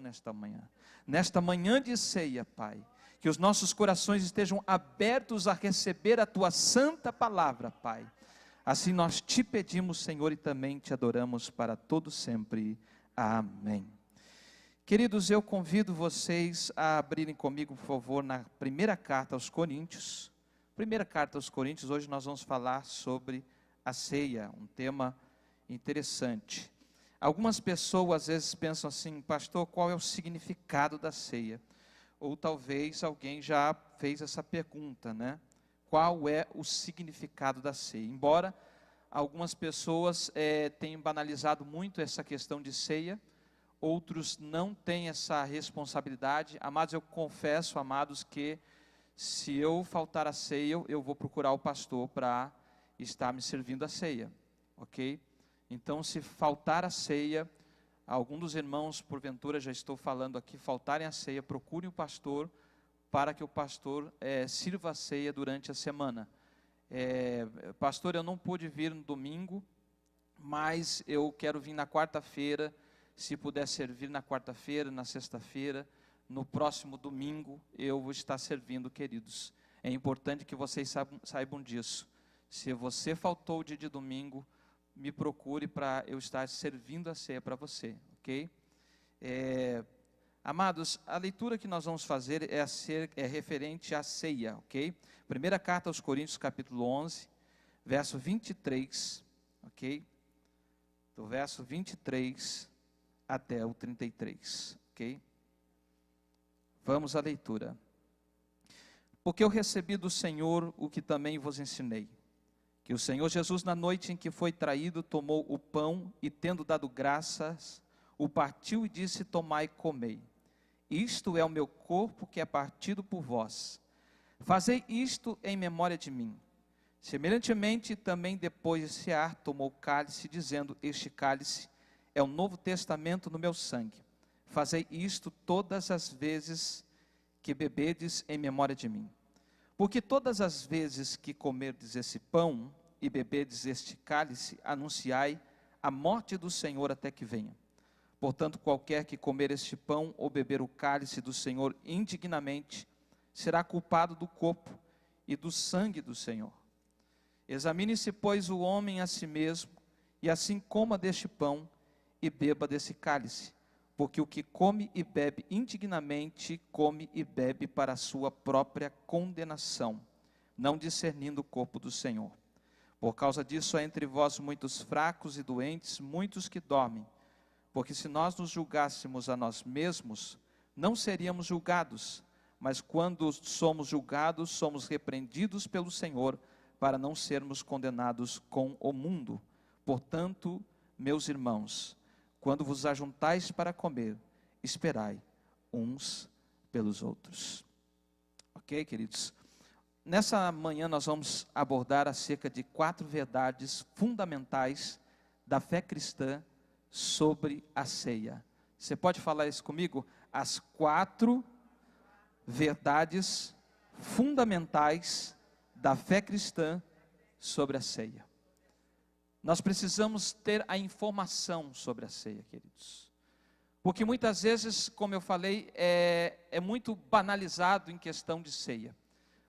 nesta manhã. Nesta manhã de ceia, Pai, que os nossos corações estejam abertos a receber a Tua santa palavra, Pai. Assim nós te pedimos, Senhor, e também te adoramos para todo sempre. Amém. Queridos, eu convido vocês a abrirem comigo, por favor, na primeira carta aos Coríntios. Primeira carta aos Coríntios, hoje nós vamos falar sobre a ceia, um tema interessante. Algumas pessoas às vezes pensam assim, pastor, qual é o significado da ceia? Ou talvez alguém já fez essa pergunta, né? Qual é o significado da ceia? Embora algumas pessoas tenham banalizado muito essa questão de ceia, outros não têm essa responsabilidade. Amados, eu confesso, amados, que se eu faltar a ceia, eu vou procurar o pastor para estar me servindo a ceia, ok? Então, se faltar a ceia, algum dos irmãos, porventura, já estou falando aqui, faltarem a ceia, procurem o pastor, para que o pastor sirva a ceia durante a semana. Pastor, eu não pude vir no domingo, mas eu quero vir na quarta-feira, se puder servir na quarta-feira, na sexta-feira, no próximo domingo, eu vou estar servindo, queridos. É importante que vocês saibam disso. Se você faltou o dia de domingo, me procure para eu estar servindo a ceia para você, ok? Amados, a leitura que nós vamos fazer é referente à ceia, ok? Primeira carta aos Coríntios, capítulo 11, verso 23, ok? Do verso 23 até o 33, ok? Vamos à leitura. Porque eu recebi do Senhor o que também vos ensinei, que o Senhor Jesus, na noite em que foi traído, tomou o pão e, tendo dado graças, o partiu e disse, tomai e comei. Isto é o meu corpo que é partido por vós. Fazei isto em memória de mim. Semelhantemente, também depois de cear, tomou o cálice, dizendo, este cálice é o novo testamento no meu sangue. Fazei isto todas as vezes que bebedes em memória de mim. Porque todas as vezes que comerdes esse pão e bebedes este cálice, anunciai a morte do Senhor até que venha. Portanto, qualquer que comer este pão ou beber o cálice do Senhor indignamente, será culpado do corpo e do sangue do Senhor. Examine-se, pois, o homem a si mesmo, e assim coma deste pão e beba desse cálice. Porque o que come e bebe indignamente, come e bebe para a sua própria condenação, não discernindo o corpo do Senhor. Por causa disso há entre vós muitos fracos e doentes, muitos que dormem. Porque se nós nos julgássemos a nós mesmos, não seríamos julgados. Mas quando somos julgados, somos repreendidos pelo Senhor, para não sermos condenados com o mundo. Portanto, meus irmãos, quando vos ajuntais para comer, esperai uns pelos outros. Ok, queridos? Nessa manhã nós vamos abordar acerca de 4 verdades fundamentais da fé cristã sobre a ceia. Você pode falar isso comigo? As 4 verdades fundamentais da fé cristã sobre a ceia. Nós precisamos ter a informação sobre a ceia, queridos. Porque muitas vezes, como eu falei, é muito banalizado em questão de ceia.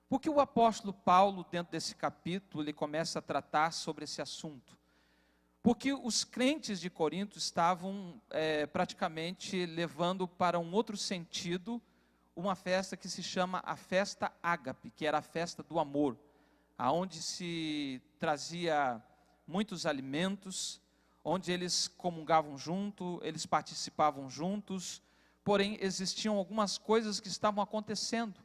Porque o apóstolo Paulo, dentro desse capítulo, ele começa a tratar sobre esse assunto. Porque os crentes de Corinto estavam praticamente levando para um outro sentido uma festa que se chama a festa ágape, que era a festa do amor, aonde se trazia muitos alimentos, onde eles comungavam junto, eles participavam juntos, porém existiam algumas coisas que estavam acontecendo,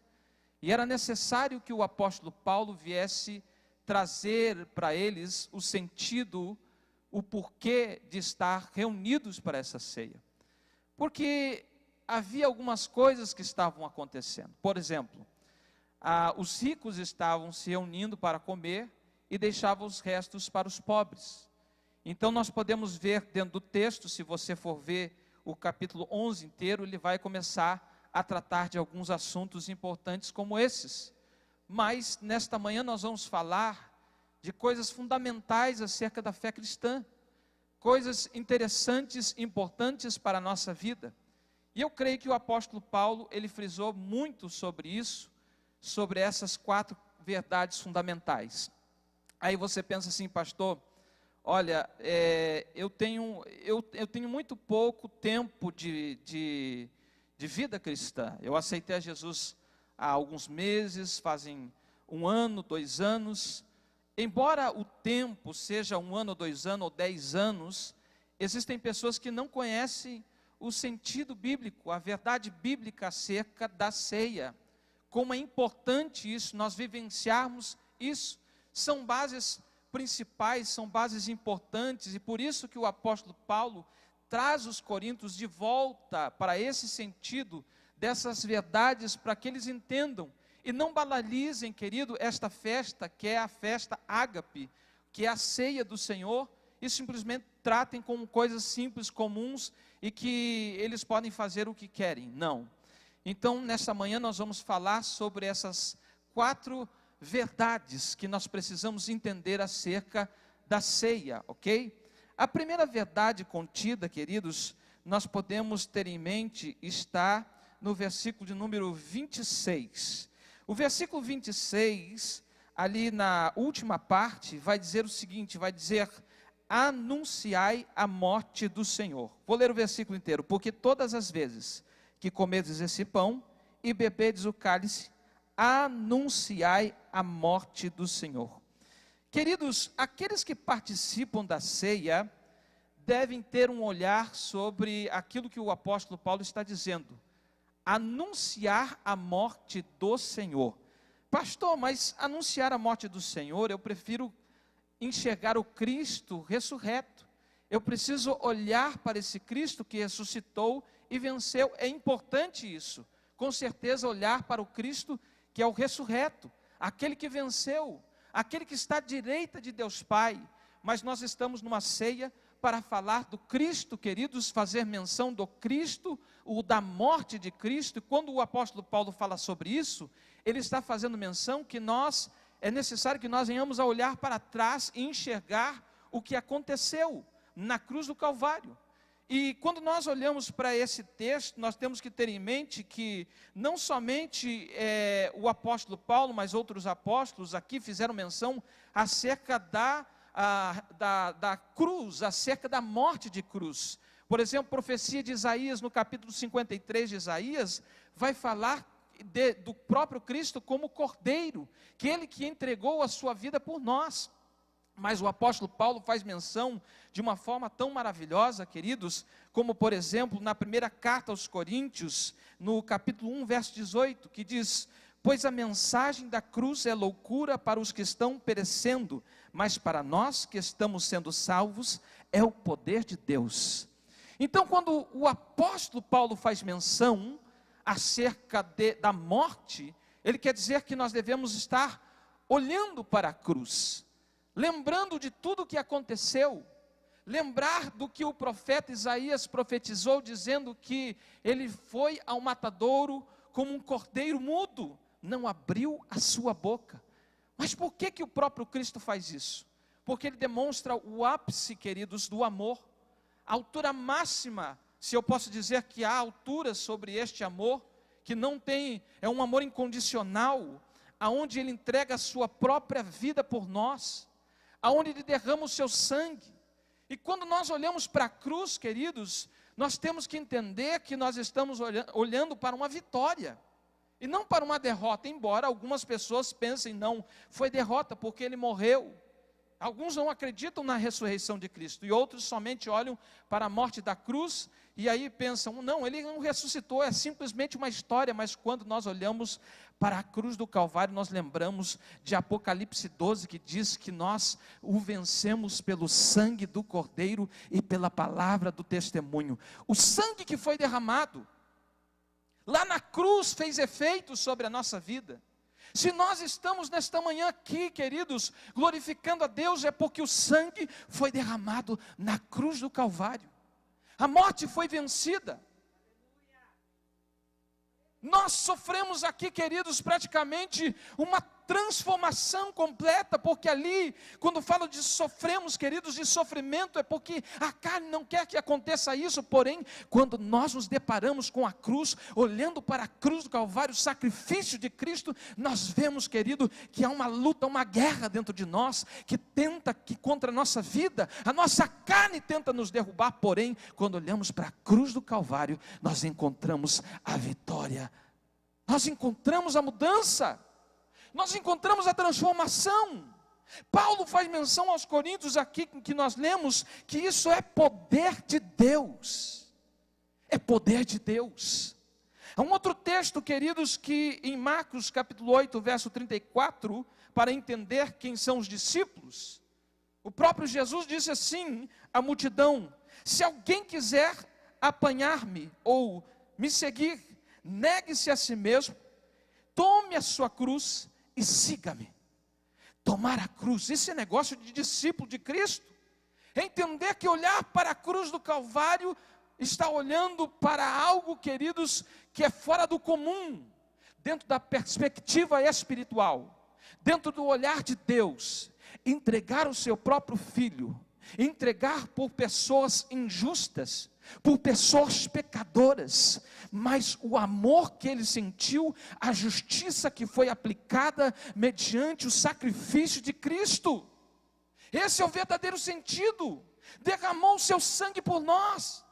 e era necessário que o apóstolo Paulo viesse trazer para eles o sentido, o porquê de estar reunidos para essa ceia, porque havia algumas coisas que estavam acontecendo. Por exemplo, os ricos estavam se reunindo para comer, e deixava os restos para os pobres. Então nós podemos ver dentro do texto, se você for ver o capítulo 11 inteiro, ele vai começar a tratar de alguns assuntos importantes como esses. Mas nesta manhã nós vamos falar de coisas fundamentais acerca da fé cristã, coisas interessantes, importantes para a nossa vida. E eu creio que o apóstolo Paulo, ele frisou muito sobre isso, sobre essas 4 verdades fundamentais. Aí você pensa assim, pastor, olha, eu tenho muito pouco tempo de vida cristã. Eu aceitei a Jesus há alguns meses, fazem 1 ano, 2 anos. Embora o tempo seja 1 ano, 2 anos ou 10 anos, existem pessoas que não conhecem o sentido bíblico, a verdade bíblica acerca da ceia. Como é importante isso, nós vivenciarmos isso. São bases principais, são bases importantes, e por isso que o apóstolo Paulo traz os coríntios de volta para esse sentido dessas verdades, para que eles entendam e não banalizem, querido, esta festa, que é a festa ágape, que é a ceia do Senhor, e simplesmente tratem como coisas simples, comuns, e que eles podem fazer o que querem. Não. Então, nesta manhã nós vamos falar sobre essas 4 verdades que nós precisamos entender acerca da ceia, ok? A primeira verdade contida, queridos, nós podemos ter em mente, está no versículo de número 26. O versículo 26, ali na última parte, vai dizer o seguinte, vai dizer: anunciai a morte do Senhor. Vou ler o versículo inteiro. Porque todas as vezes que comerdes esse pão e bebedes o cálice, anunciai a morte do Senhor. Queridos, aqueles que participam da ceia devem ter um olhar sobre aquilo que o apóstolo Paulo está dizendo. Anunciar a morte do Senhor. Pastor, mas anunciar a morte do Senhor, eu prefiro enxergar o Cristo ressurreto. Eu preciso olhar para esse Cristo que ressuscitou e venceu. É importante isso. Com certeza olhar para o Cristo que é o ressurreto, aquele que venceu, aquele que está à direita de Deus Pai. Mas nós estamos numa ceia para falar do Cristo, queridos, fazer menção do Cristo, da morte de Cristo. E quando o apóstolo Paulo fala sobre isso, ele está fazendo menção que é necessário que nós venhamos a olhar para trás e enxergar o que aconteceu na cruz do Calvário. E quando nós olhamos para esse texto, nós temos que ter em mente que não somente o apóstolo Paulo, mas outros apóstolos aqui fizeram menção acerca da cruz, acerca da morte de cruz. Por exemplo, a profecia de Isaías, no capítulo 53 de Isaías, vai falar do próprio Cristo como Cordeiro, que ele que entregou a sua vida por nós. Mas o apóstolo Paulo faz menção de uma forma tão maravilhosa, queridos, como por exemplo, na primeira carta aos Coríntios, no capítulo 1, verso 18, que diz: pois a mensagem da cruz é loucura para os que estão perecendo, mas para nós que estamos sendo salvos, é o poder de Deus. Então, quando o apóstolo Paulo faz menção acerca da morte, ele quer dizer que nós devemos estar olhando para a cruz, lembrando de tudo o que aconteceu, lembrar do que o profeta Isaías profetizou, dizendo que ele foi ao matadouro como um cordeiro mudo, não abriu a sua boca. Mas por que o próprio Cristo faz isso? Porque ele demonstra o ápice, queridos, do amor, a altura máxima, se eu posso dizer que há altura sobre este amor, que não tem, é um amor incondicional, aonde ele entrega a sua própria vida por nós, aonde ele derrama o seu sangue. E quando nós olhamos para a cruz, queridos, nós temos que entender que nós estamos olhando para uma vitória, e não para uma derrota, embora algumas pessoas pensem, não, foi derrota porque ele morreu. Alguns não acreditam na ressurreição de Cristo, e outros somente olham para a morte da cruz, e aí pensam, não, ele não ressuscitou, é simplesmente uma história. Mas quando nós olhamos para a cruz do Calvário, nós lembramos de Apocalipse 12, que diz que nós o vencemos pelo sangue do Cordeiro e pela palavra do testemunho. O sangue que foi derramado lá na cruz fez efeito sobre a nossa vida. Se nós estamos nesta manhã aqui, queridos, glorificando a Deus, é porque o sangue foi derramado na cruz do Calvário. A morte foi vencida. Nós sofremos aqui, queridos, praticamente uma transformação completa, porque ali, quando falo de sofremos, queridos, de sofrimento, é porque a carne não quer que aconteça isso. Porém, quando nós nos deparamos com a cruz, olhando para a cruz do Calvário, o sacrifício de Cristo, nós vemos, querido, que há uma luta, uma guerra dentro de nós, que contra a nossa vida, a nossa carne tenta nos derrubar. Porém, quando olhamos para a cruz do Calvário, nós encontramos a vitória, nós encontramos a mudança, nós encontramos a transformação. Paulo faz menção aos Coríntios aqui, que nós lemos, que isso é poder de Deus, é poder de Deus. Há um outro texto, queridos, que em Marcos capítulo 8, verso 34, para entender quem são os discípulos, o próprio Jesus disse assim à multidão: se alguém quiser apanhar-me ou me seguir, negue-se a si mesmo, tome a sua cruz e siga-me. Tomar a cruz, esse é negócio de discípulo de Cristo. Entender que olhar para a cruz do Calvário está olhando para algo, queridos, que é fora do comum, dentro da perspectiva espiritual, dentro do olhar de Deus. Entregar o seu próprio filho, entregar por pessoas injustas, por pessoas pecadoras, mas o amor que ele sentiu, a justiça que foi aplicada mediante o sacrifício de Cristo. Esse é o verdadeiro sentido. Derramou o seu sangue por nós,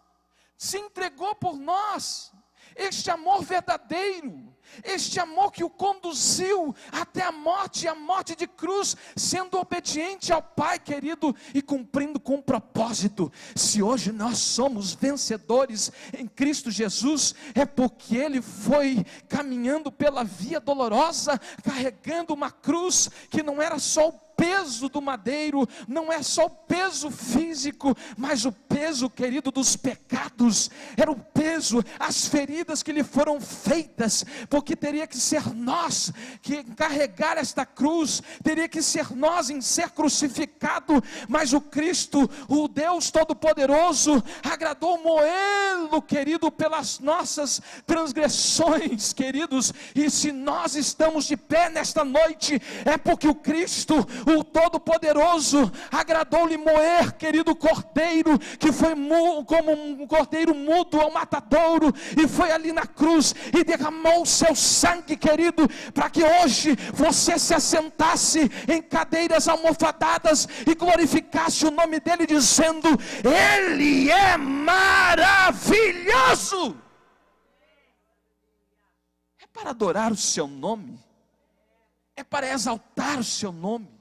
se entregou por nós. Este amor verdadeiro, este amor que o conduziu até a morte, e a morte de cruz, sendo obediente ao Pai, querido, e cumprindo com um propósito. Se hoje nós somos vencedores em Cristo Jesus, é porque Ele foi caminhando pela via dolorosa, carregando uma cruz que não era só o peso do madeiro, não é só o peso físico, mas o peso, querido, dos pecados, era o peso, as feridas que lhe foram feitas, porque teria que ser nós que carregar esta cruz, teria que ser nós em ser crucificado, mas o Cristo, o Deus Todo-Poderoso, agradou moê-lo, querido, pelas nossas transgressões, queridos. E se nós estamos de pé nesta noite, é porque o Cristo, o Todo-Poderoso, agradou-lhe moer, querido, cordeiro, que foi como um cordeiro mudo ao matadouro, e foi ali na cruz, e derramou o seu sangue, querido, para que hoje você se assentasse em cadeiras almofadadas, e glorificasse o nome dele, dizendo: Ele é maravilhoso. É para adorar o seu nome, é para exaltar o seu nome,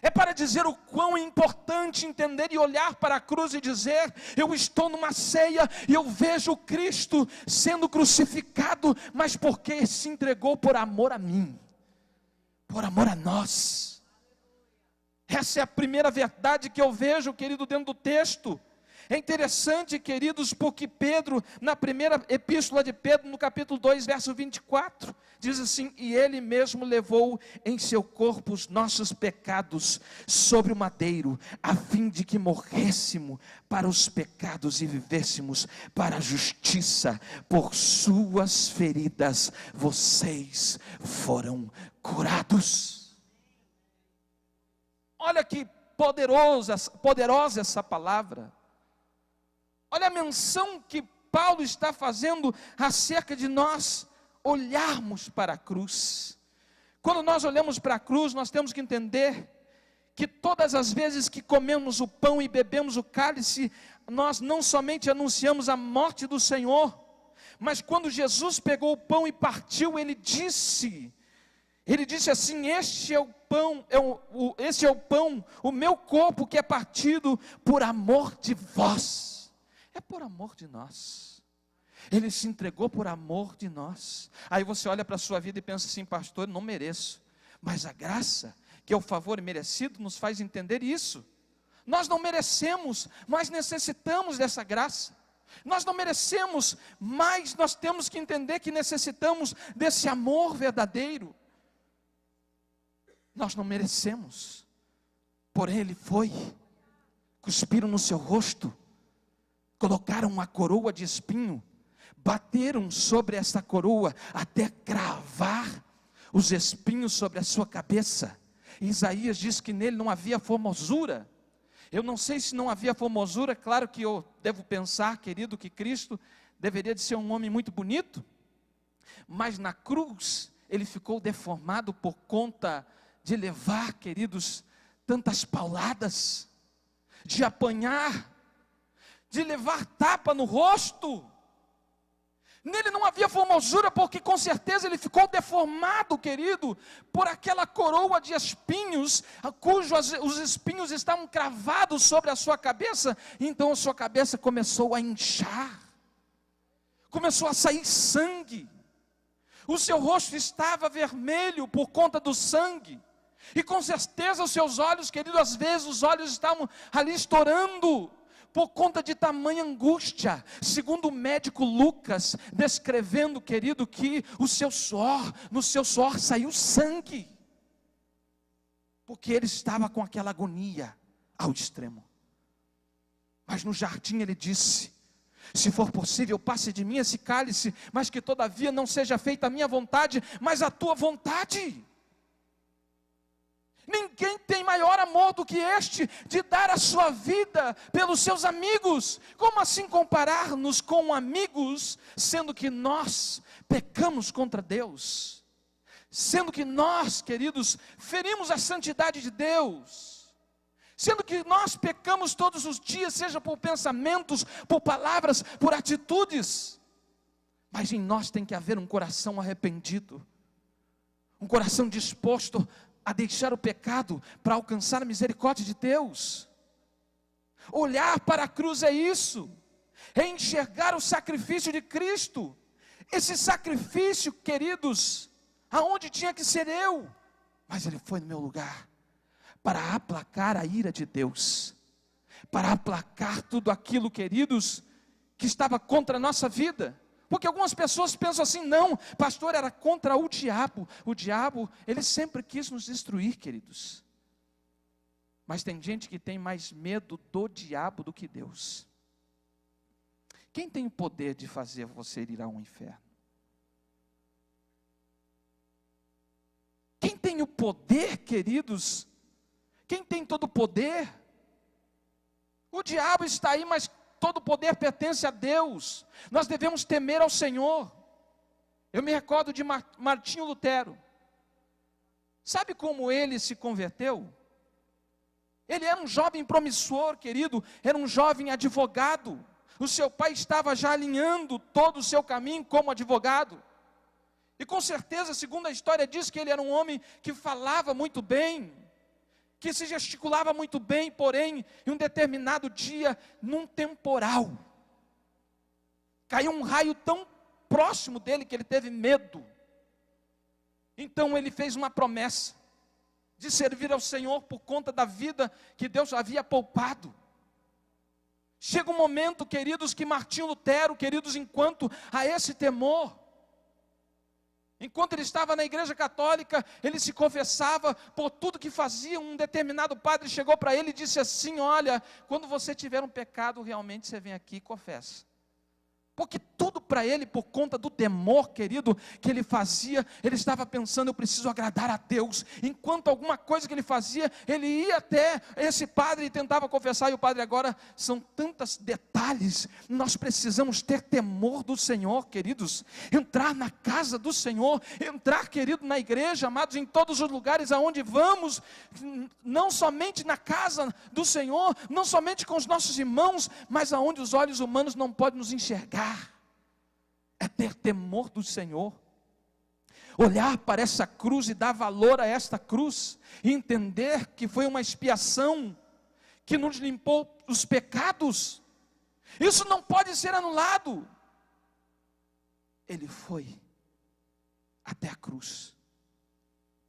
é para dizer o quão é importante entender e olhar para a cruz e dizer: eu estou numa ceia e eu vejo o Cristo sendo crucificado, mas porque se entregou por amor a mim, por amor a nós. Essa é a primeira verdade que eu vejo, querido, dentro do texto. É interessante, queridos, porque Pedro, na primeira epístola de Pedro, no capítulo 2, verso 24, diz assim: e ele mesmo levou em seu corpo os nossos pecados sobre o madeiro, a fim de que morrêssemos para os pecados e vivêssemos para a justiça. Por suas feridas vocês foram curados. Olha que poderosa essa palavra. Olha a menção que Paulo está fazendo acerca de nós olharmos para a cruz. Quando nós olhamos para a cruz, nós temos que entender que todas as vezes que comemos o pão e bebemos o cálice, nós não somente anunciamos a morte do Senhor, mas quando Jesus pegou o pão e partiu, ele disse assim: este é o pão, este é o pão, o meu corpo que é partido por amor de vós. É por amor de nós. Ele se entregou por amor de nós. Aí você olha para a sua vida e pensa assim: pastor, não mereço. Mas a graça, que é o favor imerecido, nos faz entender isso. Nós não merecemos, mas necessitamos dessa graça. Nós não merecemos, mas nós temos que entender que necessitamos desse amor verdadeiro. Nós não merecemos, porém Ele foi. Cuspiram no seu rosto, colocaram uma coroa de espinho, bateram sobre essa coroa até cravar os espinhos sobre a sua cabeça. Isaías diz que nele não havia formosura. Eu não sei se não havia formosura, claro que eu devo pensar, querido, que Cristo deveria de ser um homem muito bonito, mas na cruz ele ficou deformado por conta de levar, queridos, tantas pauladas, de apanhar, de levar tapa no rosto. Nele não havia formosura, porque com certeza ele ficou deformado, querido, por aquela coroa de espinhos, cujos os espinhos estavam cravados sobre a sua cabeça. Então a sua cabeça começou a inchar, começou a sair sangue, o seu rosto estava vermelho por conta do sangue, e com certeza os seus olhos, querido, às vezes os olhos estavam ali estourando, por conta de tamanha angústia, segundo o médico Lucas, descrevendo, querido, que no seu suor saiu sangue, porque ele estava com aquela agonia ao extremo. Mas no jardim ele disse: se for possível, passe de mim esse cálice, mas que todavia não seja feita a minha vontade, mas a tua vontade. Ninguém tem maior amor do que este, de dar a sua vida pelos seus amigos. Como assim comparar-nos com amigos, sendo que nós pecamos contra Deus? Sendo que nós, queridos, ferimos a santidade de Deus? Sendo que nós pecamos todos os dias, seja por pensamentos, por palavras, por atitudes? Mas em nós tem que haver um coração arrependido, um coração disposto a deixar o pecado para alcançar a misericórdia de Deus. Olhar para a cruz é isso, é enxergar o sacrifício de Cristo. Esse sacrifício, queridos, aonde tinha que ser eu, mas Ele foi no meu lugar, para aplacar a ira de Deus, para aplacar tudo aquilo, queridos, que estava contra a nossa vida. Porque algumas pessoas pensam assim: não, pastor, era contra o diabo. O diabo, ele sempre quis nos destruir, queridos. Mas tem gente que tem mais medo do diabo do que Deus. Quem tem o poder de fazer você ir ao inferno? Quem tem o poder, queridos? Quem tem todo o poder? O diabo está aí, mas todo o poder pertence a Deus. Nós devemos temer ao Senhor. Eu me recordo de Martinho Lutero. Sabe como ele se converteu? Ele era um jovem promissor, querido, era um jovem advogado. O seu pai estava já alinhando todo o seu caminho como advogado. E com certeza, segundo a história, diz que ele era um homem que falava muito bem, que se gesticulava muito bem, porém, em um determinado dia, num temporal, caiu um raio tão próximo dele que ele teve medo. Então ele fez uma promessa de servir ao Senhor por conta da vida que Deus havia poupado. Chega um momento, queridos, que Martinho Lutero, queridos, enquanto a esse temor, enquanto ele estava na igreja católica, ele se confessava por tudo que fazia. Um determinado padre chegou para ele e disse assim: olha, quando você tiver um pecado, realmente você vem aqui e confessa. Porque tudo para ele, por conta do temor, querido, que ele fazia, ele estava pensando: eu preciso agradar a Deus. Enquanto alguma coisa que ele fazia, ele ia até esse padre e tentava confessar. E o padre: agora são tantos detalhes, nós precisamos ter temor do Senhor, queridos. Entrar na casa do Senhor, entrar, querido, na igreja, amados, em todos os lugares aonde vamos, não somente na casa do Senhor, não somente com os nossos irmãos, mas aonde os olhos humanos não podem nos enxergar. É ter temor do Senhor, olhar para essa cruz e dar valor a esta cruz, e entender que foi uma expiação que nos limpou os pecados. Isso não pode ser anulado. Ele foi até a cruz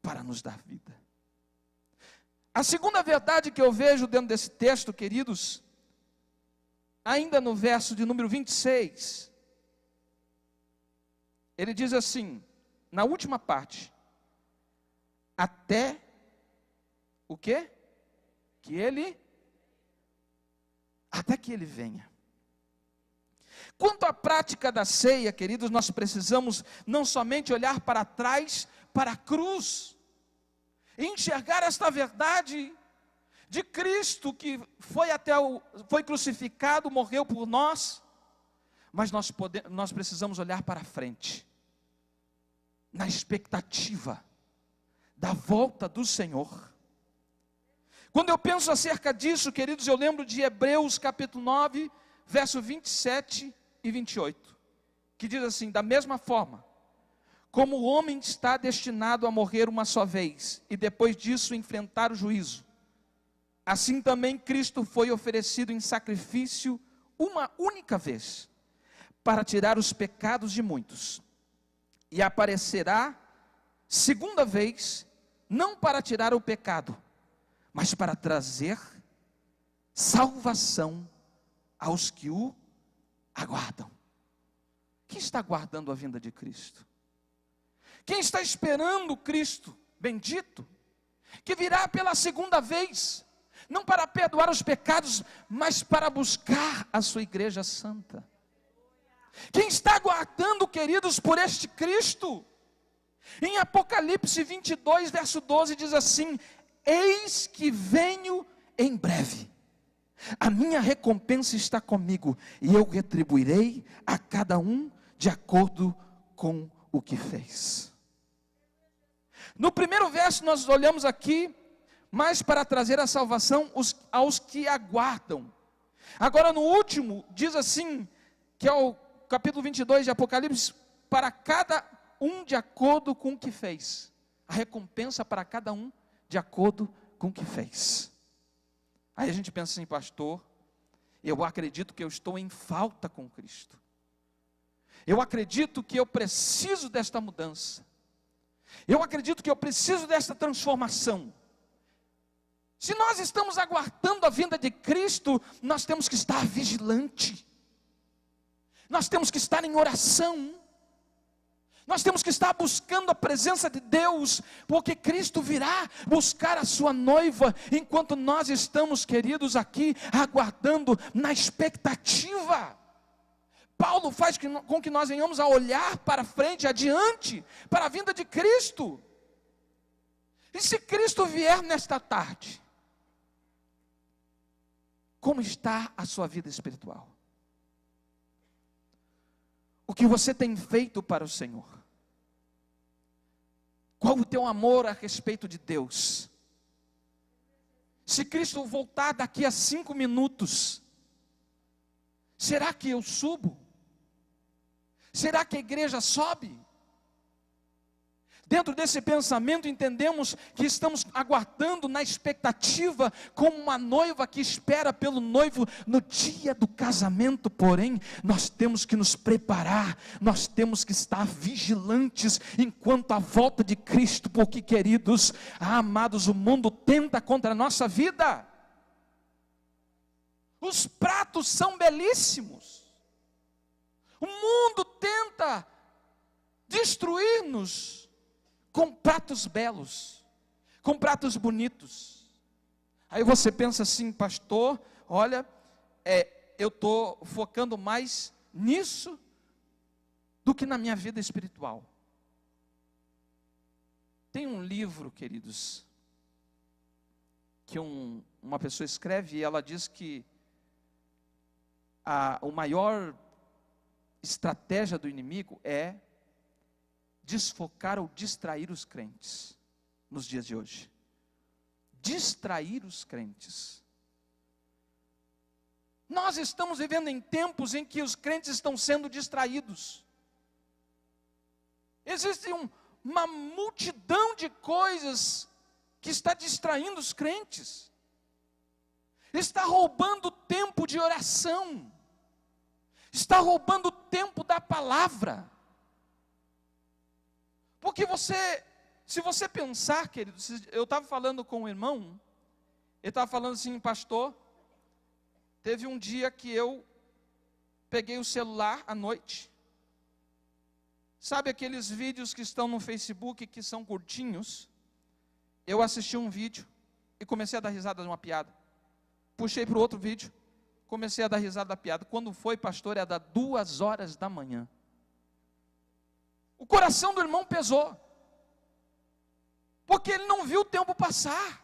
para nos dar vida. A segunda verdade que eu vejo dentro desse texto, queridos, ainda no verso de número 26, ele diz assim, na última parte: até o quê? Até que ele venha. Quanto à prática da ceia, queridos, nós precisamos não somente olhar para trás, para a cruz, e enxergar esta verdade de Cristo que foi crucificado, morreu por nós, mas nós precisamos olhar para frente, na expectativa da volta do Senhor. Quando eu penso acerca disso, queridos, eu lembro de Hebreus capítulo 9, verso 27 e 28, que diz assim: da mesma forma, como o homem está destinado a morrer uma só vez, e depois disso enfrentar o juízo, assim também Cristo foi oferecido em sacrifício uma única vez, para tirar os pecados de muitos, e aparecerá segunda vez, não para tirar o pecado, mas para trazer salvação aos que o aguardam. Quem está aguardando a vinda de Cristo? Quem está esperando Cristo bendito, que virá pela segunda vez, não para perdoar os pecados, mas para buscar a sua igreja santa? Quem está aguardando, queridos, por este Cristo? Em Apocalipse 22, verso 12, diz assim: eis que venho em breve, a minha recompensa está comigo, e eu retribuirei a cada um de acordo com o que fez. No primeiro verso nós olhamos aqui, mas para trazer a salvação aos que aguardam. Agora no último, diz assim, que é o capítulo 22 de Apocalipse: para cada um de acordo com o que fez. A recompensa para cada um de acordo com o que fez. Aí a gente pensa assim: pastor, eu acredito que eu estou em falta com Cristo. Eu acredito que eu preciso desta mudança. Eu acredito que eu preciso desta transformação. Se nós estamos aguardando a vinda de Cristo, nós temos que estar vigilante. Nós temos que estar em oração. Nós temos que estar buscando a presença de Deus, porque Cristo virá buscar a sua noiva, enquanto nós estamos, queridos, aqui, aguardando na expectativa. Paulo faz com que nós venhamos a olhar para frente, adiante, para a vinda de Cristo. E se Cristo vier nesta tarde, como está a sua vida espiritual? O que você tem feito para o Senhor? Qual o teu amor a respeito de Deus? Se Cristo voltar daqui a 5 minutos, será que eu subo? Será que a igreja sobe? Dentro desse pensamento entendemos que estamos aguardando na expectativa, como uma noiva que espera pelo noivo no dia do casamento. Porém, nós temos que nos preparar, nós temos que estar vigilantes enquanto a volta de Cristo, porque, queridos, amados, o mundo tenta contra a nossa vida. Os pratos são belíssimos, o mundo tenta destruir-nos com pratos belos, com pratos bonitos. Aí você pensa assim: pastor, olha, eu estou focando mais nisso do que na minha vida espiritual. Tem um livro, queridos, que uma pessoa escreve, e ela diz que a maior estratégia do inimigo é desfocar ou distrair os crentes nos dias de hoje. Distrair os crentes. Nós estamos vivendo em tempos em que os crentes estão sendo distraídos. Existe uma multidão de coisas que está distraindo os crentes. Está roubando o tempo de oração. Está roubando o tempo da palavra. Porque se você pensar, querido, eu estava falando com um irmão, ele estava falando assim: pastor, teve um dia que eu peguei o celular à noite, sabe aqueles vídeos que estão no Facebook que são curtinhos? Eu assisti um vídeo e comecei a dar risada de uma piada, puxei para o outro vídeo, comecei a dar risada da piada. Quando foi, pastor, era 2 horas da manhã. O coração do irmão pesou. porque ele não viu o tempo passar.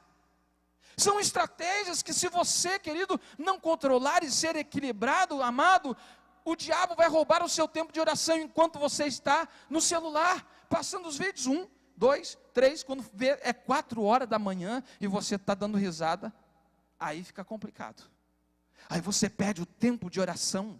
São estratégias que, se você, querido, não controlar e ser equilibrado, amado, o diabo vai roubar o seu tempo de oração enquanto você está no celular, passando os vídeos, 1, 2, 3, quando vê, é 4 horas da manhã e você está dando risada, aí fica complicado. Aí você perde o tempo de oração.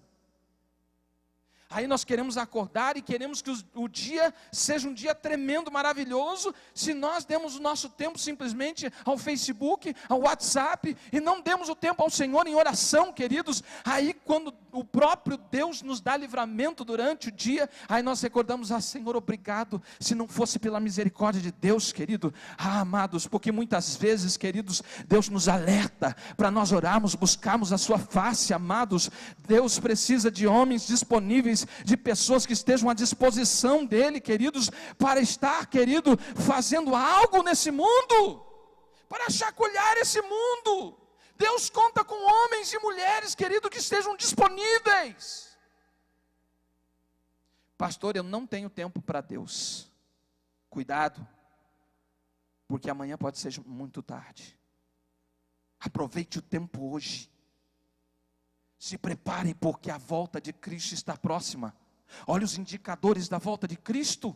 Aí nós queremos acordar e queremos que o dia seja um dia tremendo, maravilhoso, se nós demos o nosso tempo simplesmente ao Facebook, ao WhatsApp, e não demos o tempo ao Senhor em oração, queridos. Aí quando o próprio Deus nos dá livramento durante o dia, aí nós recordamos, Senhor, obrigado, se não fosse pela misericórdia de Deus, querido, amados, porque muitas vezes, queridos, Deus nos alerta, para nós orarmos, buscarmos a sua face, amados. Deus precisa de homens disponíveis, de pessoas que estejam à disposição dele, queridos, para estar, querido, fazendo algo nesse mundo, para chacoalhar esse mundo. Deus conta com homens e mulheres, querido, que estejam disponíveis. Pastor, eu não tenho tempo para Deus. Cuidado, porque amanhã pode ser muito tarde. Aproveite o tempo hoje. Se preparem, porque a volta de Cristo está próxima. Olha os indicadores da volta de Cristo.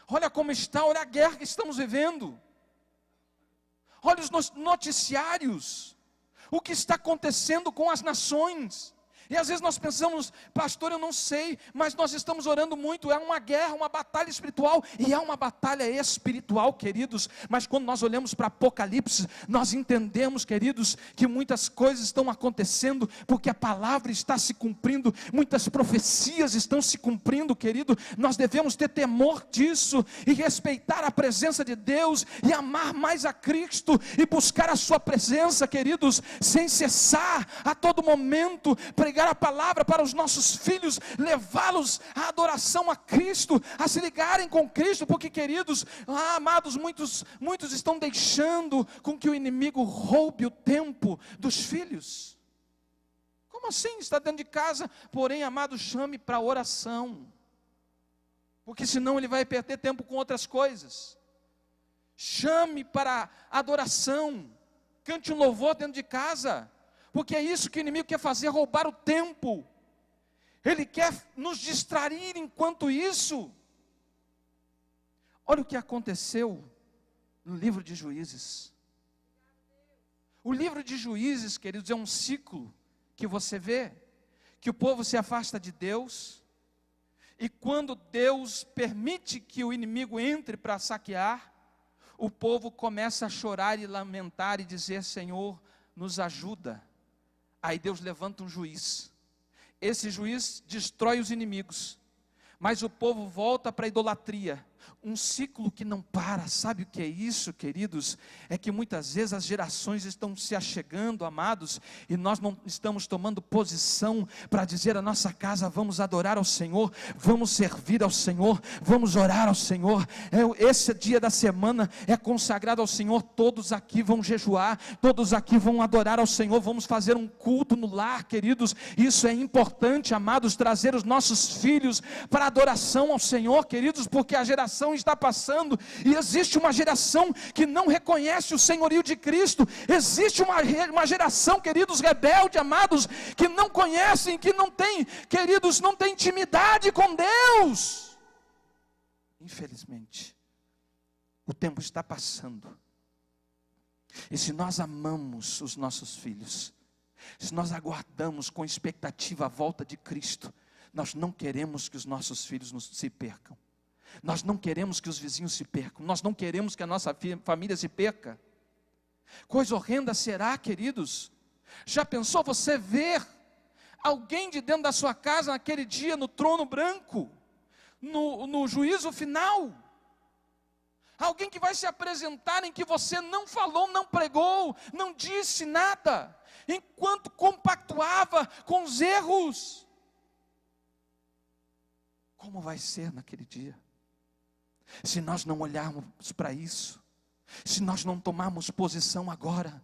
Olha como está, olha a guerra que estamos vivendo. Olha os noticiários. O que está acontecendo com as nações. E às vezes nós pensamos, pastor, eu não sei, mas nós estamos orando muito, é uma guerra, uma batalha espiritual, e é uma batalha espiritual, queridos, mas quando nós olhamos para Apocalipse, nós entendemos, queridos, que muitas coisas estão acontecendo, porque a palavra está se cumprindo, muitas profecias estão se cumprindo, querido. Nós devemos ter temor disso, e respeitar a presença de Deus, e amar mais a Cristo, e buscar a sua presença, queridos, sem cessar, a todo momento, pregar a palavra para os nossos filhos, levá-los à adoração a Cristo, a se ligarem com Cristo, porque, queridos, amados, muitos estão deixando com que o inimigo roube o tempo dos filhos. Como assim? Está dentro de casa, porém, amado, chame para oração, porque senão ele vai perder tempo com outras coisas. Chame para adoração, cante um louvor dentro de casa, porque é isso que o inimigo quer fazer, roubar o tempo. Ele quer nos distrair enquanto isso. Olha o que aconteceu no livro de Juízes. O livro de Juízes, queridos, é um ciclo que você vê, que o povo se afasta de Deus, e quando Deus permite que o inimigo entre para saquear, o povo começa a chorar e lamentar e dizer, Senhor, nos ajuda. Aí Deus levanta um juiz, esse juiz destrói os inimigos, mas o povo volta para a idolatria, um ciclo que não para. Sabe o que é isso, queridos? É que muitas vezes as gerações estão se achegando, amados, e nós não estamos tomando posição para dizer à nossa casa, vamos adorar ao Senhor, vamos servir ao Senhor, vamos orar ao Senhor. Esse dia da semana é consagrado ao Senhor, todos aqui vão jejuar, todos aqui vão adorar ao Senhor, vamos fazer um culto no lar, queridos. Isso é importante, amados, trazer os nossos filhos para adoração ao Senhor, queridos, porque a geração está passando, e existe uma geração que não reconhece o senhorio de Cristo, existe uma geração, queridos, rebelde, amados, que não conhecem, que não tem, queridos, não tem intimidade com Deus. Infelizmente, o tempo está passando, e se nós amamos os nossos filhos, se nós aguardamos com expectativa a volta de Cristo, nós não queremos que os nossos filhos se percam. Nós não queremos que os vizinhos se percam. Nós não queremos que a nossa família se perca. Coisa horrenda será, queridos. Já pensou você ver alguém de dentro da sua casa naquele dia no trono branco, no juízo final? Alguém que vai se apresentar em que você não falou, não pregou, não disse nada, enquanto compactuava com os erros. Como vai ser naquele dia? Se nós não olharmos para isso, se nós não tomarmos posição agora,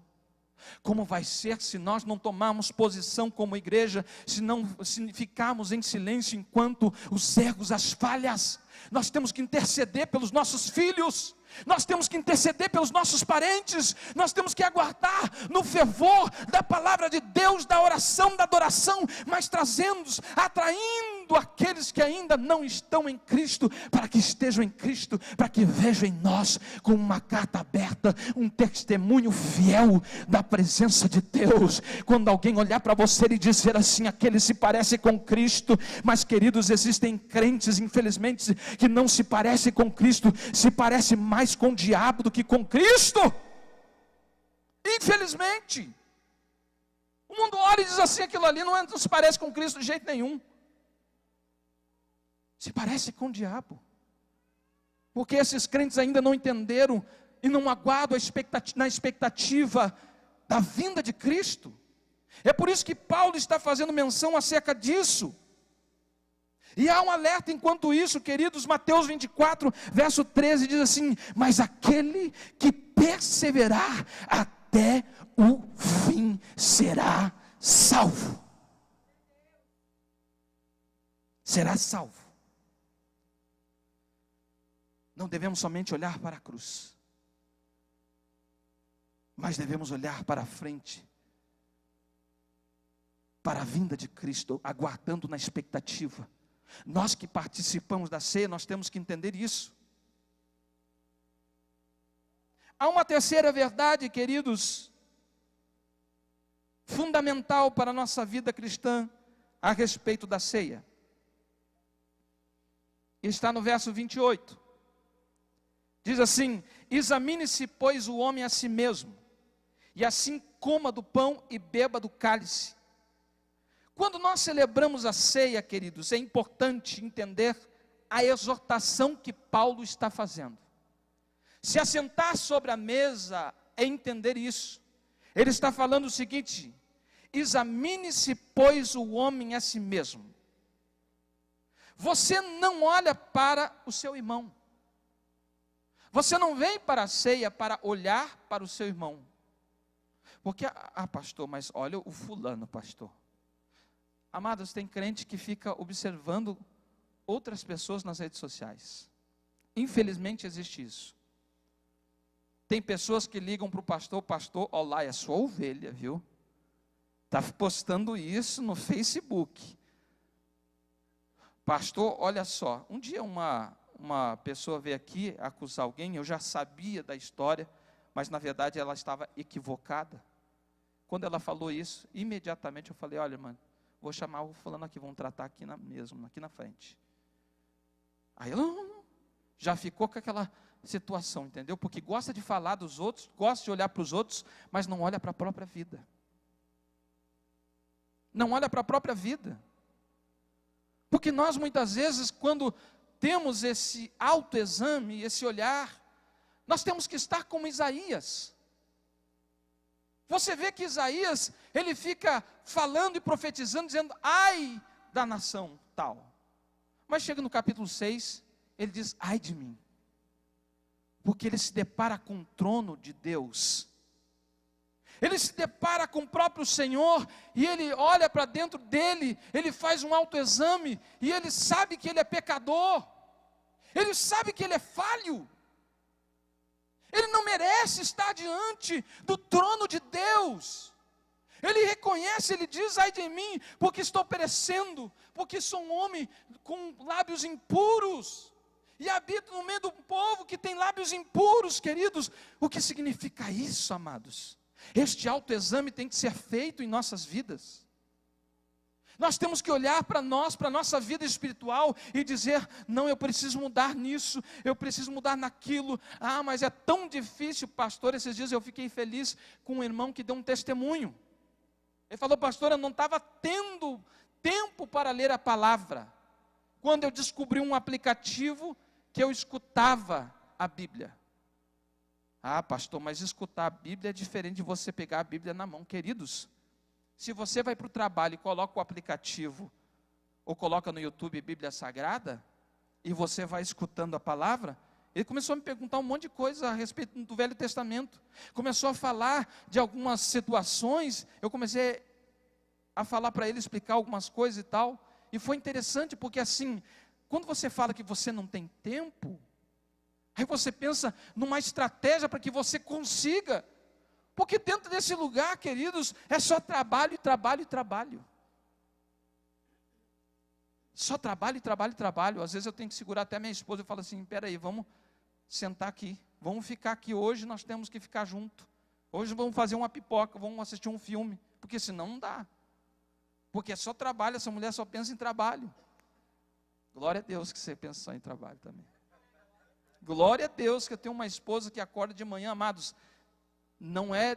Como vai ser se nós não tomarmos posição como igreja, se ficarmos em silêncio enquanto os erros, as falhas? Nós temos que interceder pelos nossos filhos, nós temos que interceder pelos nossos parentes, nós temos que aguardar no fervor da palavra de Deus, da oração, da adoração, mas atraindo aqueles que ainda não estão em Cristo, para que estejam em Cristo, para que vejam em nós como uma carta aberta, um testemunho fiel da presença de Deus. Quando alguém olhar para você e dizer assim, aquele se parece com Cristo, mas queridos, existem crentes, infelizmente, que não se parecem com Cristo, se parece mais com o diabo do que com Cristo. Infelizmente, o mundo olha e diz assim, aquilo ali não se parece com Cristo de jeito nenhum, se parece com o diabo, porque esses crentes ainda não entenderam e não aguardam na expectativa da vinda de Cristo. É por isso que Paulo está fazendo menção acerca disso. E há um alerta enquanto isso, queridos. Mateus 24, verso 13 diz assim: mas aquele que perseverar até o fim será salvo. Será salvo. Não devemos somente olhar para a cruz, mas devemos olhar para a frente, para a vinda de Cristo, aguardando na expectativa. Nós que participamos da ceia, nós temos que entender isso. Há uma terceira verdade, queridos, fundamental para a nossa vida cristã a respeito da ceia. Está no verso 28. Diz assim: examine-se, pois, o homem a si mesmo, e assim coma do pão e beba do cálice. Quando nós celebramos a ceia, queridos, é importante entender a exortação que Paulo está fazendo. Se assentar sobre a mesa é entender isso. Ele está falando o seguinte: examine-se, pois, o homem a si mesmo. Você não olha para o seu irmão. Você não vem para a ceia para olhar para o seu irmão. Porque, pastor, mas olha o fulano, pastor. Amados, tem crente que fica observando outras pessoas nas redes sociais. Infelizmente existe isso. Tem pessoas que ligam para o pastor, olá, é a sua ovelha, viu? Está postando isso no Facebook. Pastor, olha só, um dia uma pessoa veio aqui acusar alguém, eu já sabia da história, mas na verdade ela estava equivocada. Quando ela falou isso, imediatamente eu falei, olha, mano, vou chamar o fulano aqui, vamos tratar aqui mesmo, aqui na frente. Aí ela já ficou com aquela situação, entendeu? Porque gosta de falar dos outros, gosta de olhar para os outros, mas não olha para a própria vida. Não olha para a própria vida. Porque nós muitas vezes, quando temos esse autoexame, esse olhar, nós temos que estar como Isaías. Você vê que Isaías, ele fica falando e profetizando, dizendo, ai da nação tal. Mas chega no capítulo 6, ele diz, ai de mim. Porque ele se depara com o trono de Deus. Ele se depara com o próprio Senhor, e ele olha para dentro dele, ele faz um autoexame, e ele sabe que ele é pecador. Ele sabe que ele é falho. Ele não merece estar diante do trono de Deus. Ele reconhece, ele diz, ai de mim, porque estou perecendo, porque sou um homem com lábios impuros, e habito no meio do povo que tem lábios impuros, queridos. O que significa isso, amados? Este autoexame tem que ser feito em nossas vidas. Nós temos que olhar para nós, para a nossa vida espiritual e dizer, não, eu preciso mudar nisso, eu preciso mudar naquilo. Mas é tão difícil, pastor. Esses dias eu fiquei feliz com um irmão que deu um testemunho. Ele falou, pastor, eu não estava tendo tempo para ler a palavra, quando eu descobri um aplicativo que eu escutava a Bíblia. Pastor, mas escutar a Bíblia é diferente de você pegar a Bíblia na mão. Queridos, se você vai para o trabalho e coloca o aplicativo, ou coloca no YouTube Bíblia Sagrada, e você vai escutando a palavra, Ele começou a me perguntar um monte de coisa a respeito do Velho Testamento. Começou a falar de algumas situações. Eu comecei a falar para ele, explicar algumas coisas e tal. E foi interessante porque assim, quando você fala que você não tem tempo, aí você pensa numa estratégia para que você consiga. Porque dentro desse lugar, queridos, é só trabalho, trabalho e trabalho. Só trabalho, trabalho, trabalho. Às vezes eu tenho que segurar até minha esposa e falo assim, espera aí, vamos sentar aqui. Vamos ficar aqui hoje, nós temos que ficar junto. Hoje vamos fazer uma pipoca, vamos assistir um filme. Porque senão não dá. Porque é só trabalho, essa mulher só pensa em trabalho. Glória a Deus que você pensa só em trabalho também. Glória a Deus que eu tenho uma esposa que acorda de manhã, amados. Não é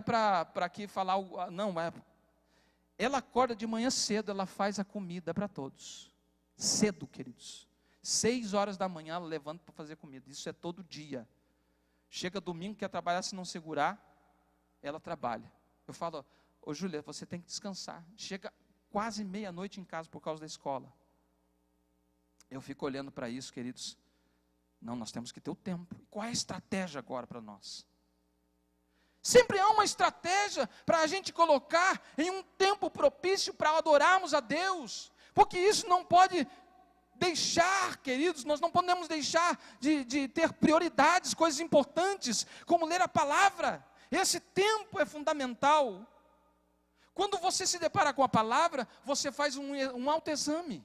para aqui falar, não, ela acorda de manhã cedo, ela faz a comida para todos. Cedo, queridos. 6 horas da manhã ela levanta para fazer comida. Isso é todo dia. Chega domingo, quer trabalhar, se não segurar, ela trabalha. Eu falo, ô Júlia, você tem que descansar. Chega quase meia-noite em casa por causa da escola. Eu fico olhando para isso, queridos. Não, nós temos que ter o tempo. Qual é a estratégia agora para nós? Sempre há uma estratégia para a gente colocar em um tempo propício para adorarmos a Deus. Porque isso não pode deixar, queridos, nós não podemos deixar de ter prioridades, coisas importantes, como ler a palavra. Esse tempo é fundamental. Quando você se depara com a palavra, você faz um autoexame.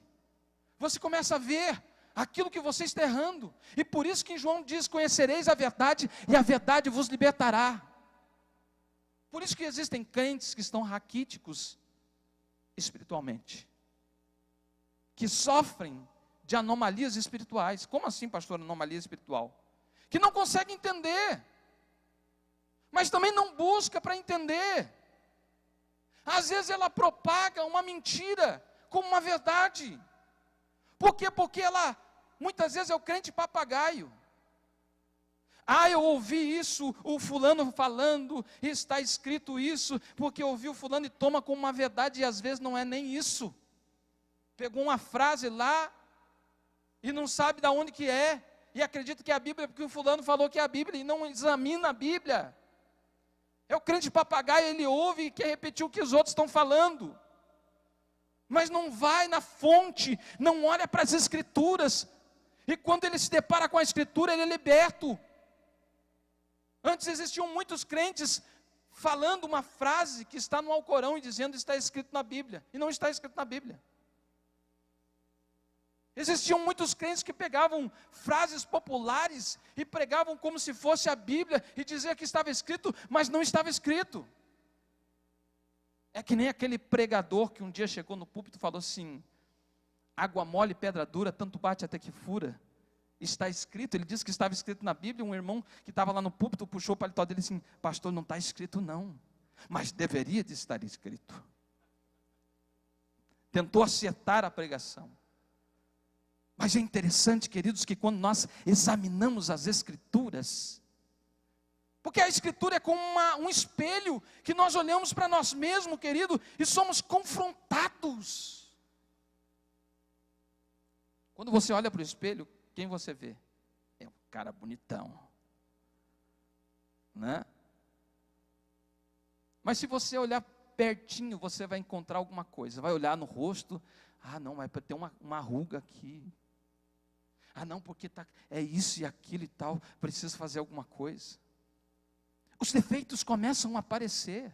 Você começa a ver aquilo que você está errando. E por isso que João diz, conhecereis a verdade e a verdade vos libertará. Por isso que existem crentes que estão raquíticos espiritualmente. Que sofrem de anomalias espirituais. Como assim, pastor, anomalia espiritual? Que não consegue entender. Mas também não busca para entender. Às vezes ela propaga uma mentira como uma verdade. Por quê? Porque ela, muitas vezes, é o crente papagaio. Ah, eu ouvi isso, o fulano falando, está escrito isso, porque eu ouvi o fulano e toma como uma verdade, e às vezes não é nem isso. Pegou uma frase lá, e não sabe de onde que é, e acredita que é a Bíblia, porque o fulano falou que é a Bíblia, e não examina a Bíblia. É o crente papagaio, ele ouve e quer repetir o que os outros estão falando. Mas não vai na fonte, não olha para as Escrituras, e quando ele se depara com a Escritura, ele é liberto. Antes existiam muitos crentes falando uma frase que está no Alcorão e dizendo está escrito na Bíblia, e não está escrito na Bíblia. Existiam muitos crentes que pegavam frases populares e pregavam como se fosse a Bíblia e diziam que estava escrito, mas não estava escrito. É que nem aquele pregador que um dia chegou no púlpito e falou assim, água mole, pedra dura, tanto bate até que fura. Está escrito, ele disse que estava escrito na Bíblia. Um irmão que estava lá no púlpito puxou o paletó dele assim, pastor, não está escrito não, mas deveria de estar escrito. Tentou acertar a pregação. Mas é interessante, queridos, que quando nós examinamos as Escrituras, porque a Escritura é como um espelho, que nós olhamos para nós mesmos, querido, e somos confrontados. Quando você olha para o espelho, quem você vê? É um cara bonitão, né? Mas se você olhar pertinho, você vai encontrar alguma coisa. Vai olhar no rosto, ah não, vai ter uma ruga aqui. Ah não, porque é isso e aquilo e tal, preciso fazer alguma coisa. Os defeitos começam a aparecer.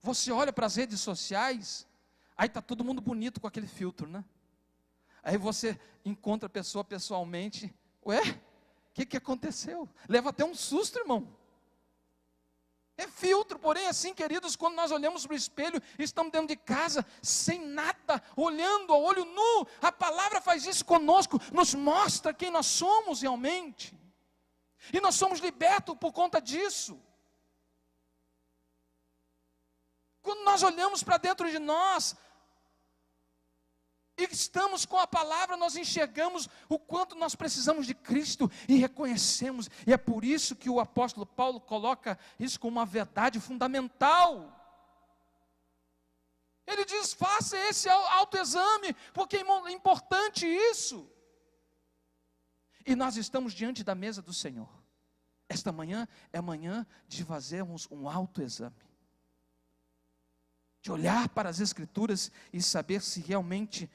Você olha para as redes sociais, aí está todo mundo bonito com aquele filtro, né? Aí você encontra a pessoa pessoalmente, ué, o que aconteceu? Leva até um susto, irmão. É filtro, porém assim, queridos, quando nós olhamos para o espelho, estamos dentro de casa, sem nada, olhando a olho nu, a palavra faz isso conosco, nos mostra quem nós somos realmente, e nós somos libertos por conta disso. Quando nós olhamos para dentro de nós, e estamos com a palavra, nós enxergamos o quanto nós precisamos de Cristo e reconhecemos, e é por isso que o apóstolo Paulo coloca isso como uma verdade fundamental. Ele diz, faça esse autoexame, porque é importante isso. E nós estamos diante da mesa do Senhor. Esta manhã é manhã de fazermos um autoexame. De olhar para as Escrituras e saber se realmente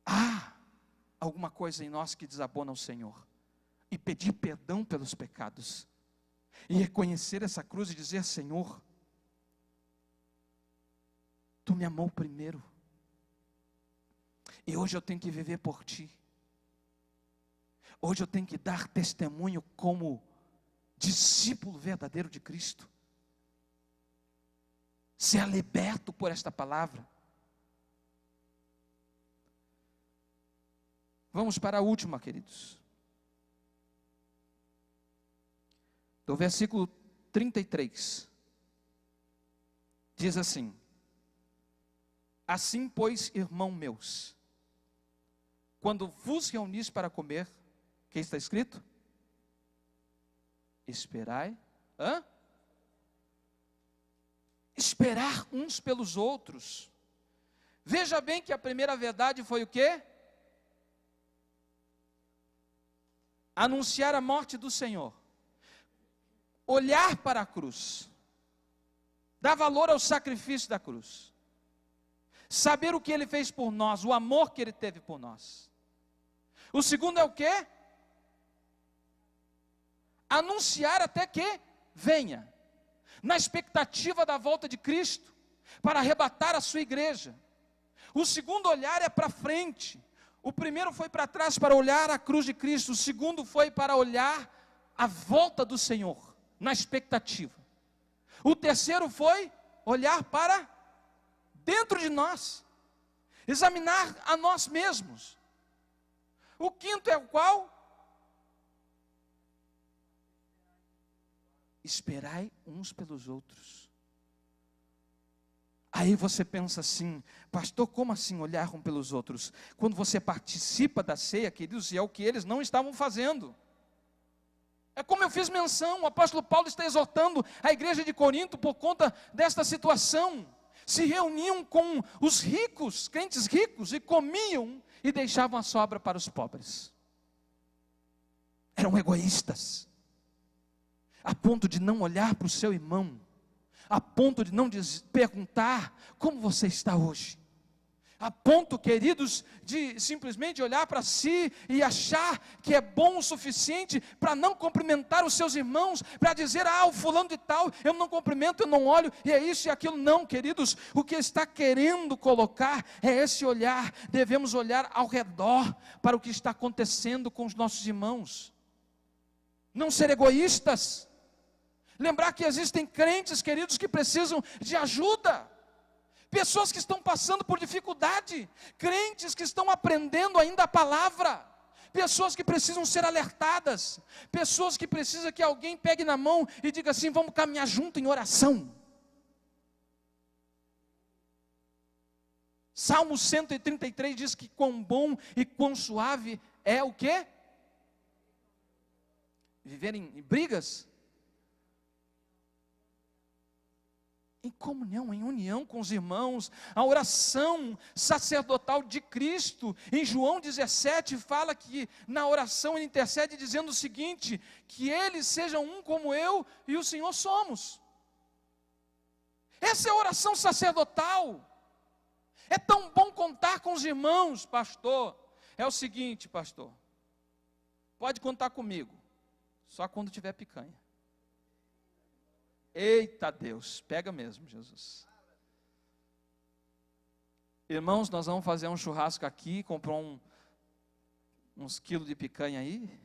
há alguma coisa em nós que desabona ao Senhor. E pedir perdão pelos pecados. E reconhecer essa cruz e dizer: Senhor, Tu me amou primeiro. E hoje eu tenho que viver por Ti. Hoje eu tenho que dar testemunho como discípulo verdadeiro de Cristo. Ser liberto por esta palavra. Vamos para a última, queridos. Do versículo 33. Diz assim: assim, pois, irmão meus, quando vos reunis para comer, o que está escrito? Esperai. Esperar uns pelos outros. Veja bem que a primeira verdade foi o quê? Anunciar a morte do Senhor. Olhar para a cruz. Dar valor ao sacrifício da cruz. Saber o que Ele fez por nós, o amor que Ele teve por nós. O segundo é o quê? Anunciar até que venha. Na expectativa da volta de Cristo, para arrebatar a sua igreja. O segundo olhar é para frente. O primeiro foi para trás para olhar a cruz de Cristo. O segundo foi para olhar a volta do Senhor, na expectativa. O terceiro foi olhar para dentro de nós, examinar a nós mesmos. O quinto é o qual? Esperai uns pelos outros. Aí você pensa assim: pastor, como assim olhar um pelos outros? Quando você participa da ceia, queridos, e é o que eles não estavam fazendo. É como eu fiz menção, o apóstolo Paulo está exortando a igreja de Corinto por conta desta situação. Se reuniam com os ricos, crentes ricos, e comiam e deixavam a sobra para os pobres. Eram egoístas. A ponto de não olhar para o seu irmão, a ponto de não perguntar como você está hoje, a ponto, queridos, de simplesmente olhar para si e achar que é bom o suficiente para não cumprimentar os seus irmãos, para dizer: o fulano de tal, eu não cumprimento, eu não olho, e é isso e aquilo. Não, queridos, o que está querendo colocar é esse olhar. Devemos olhar ao redor para o que está acontecendo com os nossos irmãos, não ser egoístas. Lembrar que existem crentes, queridos, que precisam de ajuda. Pessoas que estão passando por dificuldade. Crentes que estão aprendendo ainda a palavra. Pessoas que precisam ser alertadas. Pessoas que precisam que alguém pegue na mão e diga assim: vamos caminhar junto em oração. Salmo 133 diz que quão bom e quão suave é o quê? Viver em brigas? Em comunhão, em união com os irmãos. A oração sacerdotal de Cristo, em João 17, fala que na oração ele intercede dizendo o seguinte: que eles sejam um como eu e o Senhor somos. Essa é a oração sacerdotal. É tão bom contar com os irmãos, pastor. É o seguinte, pastor, pode contar comigo, só quando tiver picanha. Eita Deus, pega mesmo, Jesus. Irmãos, nós vamos fazer um churrasco aqui, comprou uns quilos de picanha aí.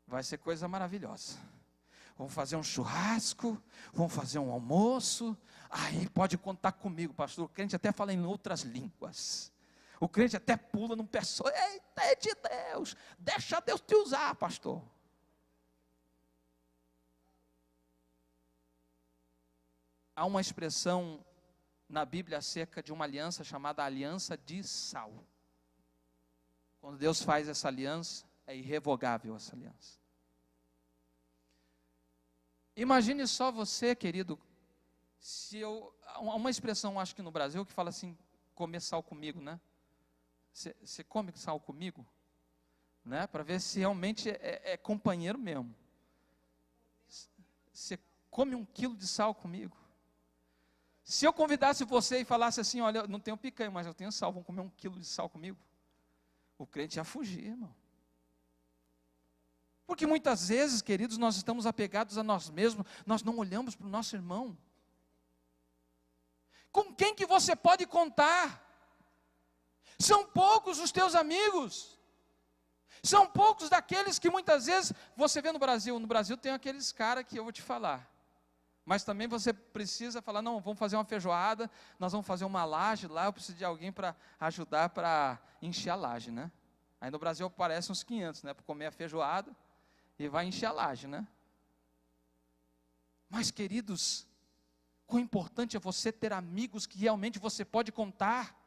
Vai ser coisa maravilhosa. Vamos fazer um churrasco, vamos fazer um almoço. Aí pode contar comigo, pastor. O crente até fala em outras línguas. O crente até pula num pessoa. Eita, é de Deus. Deixa Deus te usar, pastor. Há uma expressão na Bíblia acerca de uma aliança chamada aliança de sal. Quando Deus faz essa aliança, é irrevogável essa aliança. Imagine só você, querido, há uma expressão, acho que no Brasil, que fala assim: comer sal comigo, né? Você come sal comigo? né? Para ver se realmente é companheiro mesmo. Você come 1 quilo de sal comigo? Se eu convidasse você e falasse assim, olha, eu não tenho picanha, mas eu tenho sal, vamos comer 1 quilo de sal comigo? O crente ia fugir, irmão. Porque muitas vezes, queridos, nós estamos apegados a nós mesmos, nós não olhamos para o nosso irmão. Com quem que você pode contar? São poucos os teus amigos. São poucos daqueles que muitas vezes, você vê no Brasil tem aqueles caras que eu vou te falar. Mas também você precisa falar, não, vamos fazer uma feijoada, nós vamos fazer uma laje lá, eu preciso de alguém para ajudar para encher a laje, né? Aí no Brasil aparecem uns 500, né, para comer a feijoada e vai encher a laje, né? Mas queridos, quão importante é você ter amigos que realmente você pode contar.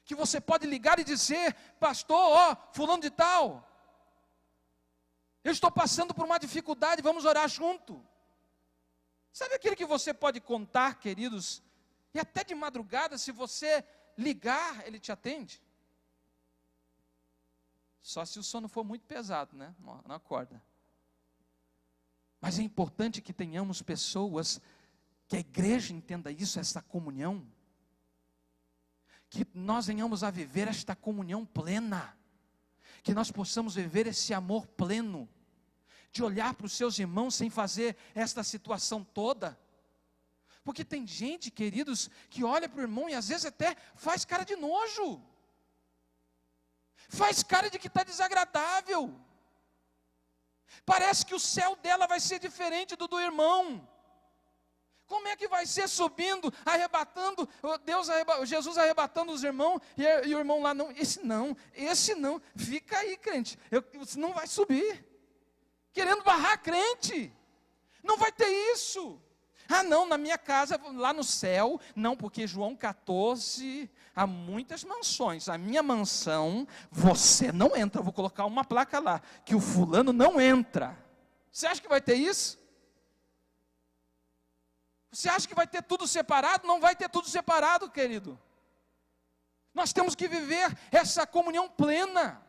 Que você pode ligar e dizer, pastor, ó, fulano de tal, eu estou passando por uma dificuldade, vamos orar junto. Sabe aquele que você pode contar, queridos, e até de madrugada, se você ligar, ele te atende? Só se o sono for muito pesado, né? Não acorda. Mas é importante que tenhamos pessoas, que a igreja entenda isso, essa comunhão, que nós venhamos a viver esta comunhão plena, que nós possamos viver esse amor pleno, de olhar para os seus irmãos sem fazer esta situação toda, porque tem gente, queridos, que olha para o irmão e às vezes até faz cara de nojo, faz cara de que está desagradável, parece que o céu dela vai ser diferente do irmão. Como é que vai ser subindo, arrebatando, Jesus arrebatando os irmãos, e o irmão lá, esse não, fica aí crente, você não vai subir, querendo barrar crente, não vai ter isso. Ah não, na minha casa, lá no céu, não, porque João 14, há muitas mansões, a minha mansão, você não entra, eu vou colocar uma placa lá, que o fulano não entra. Você acha que vai ter isso? Você acha que vai ter tudo separado? Não vai ter tudo separado, querido. Nós temos que viver essa comunhão plena.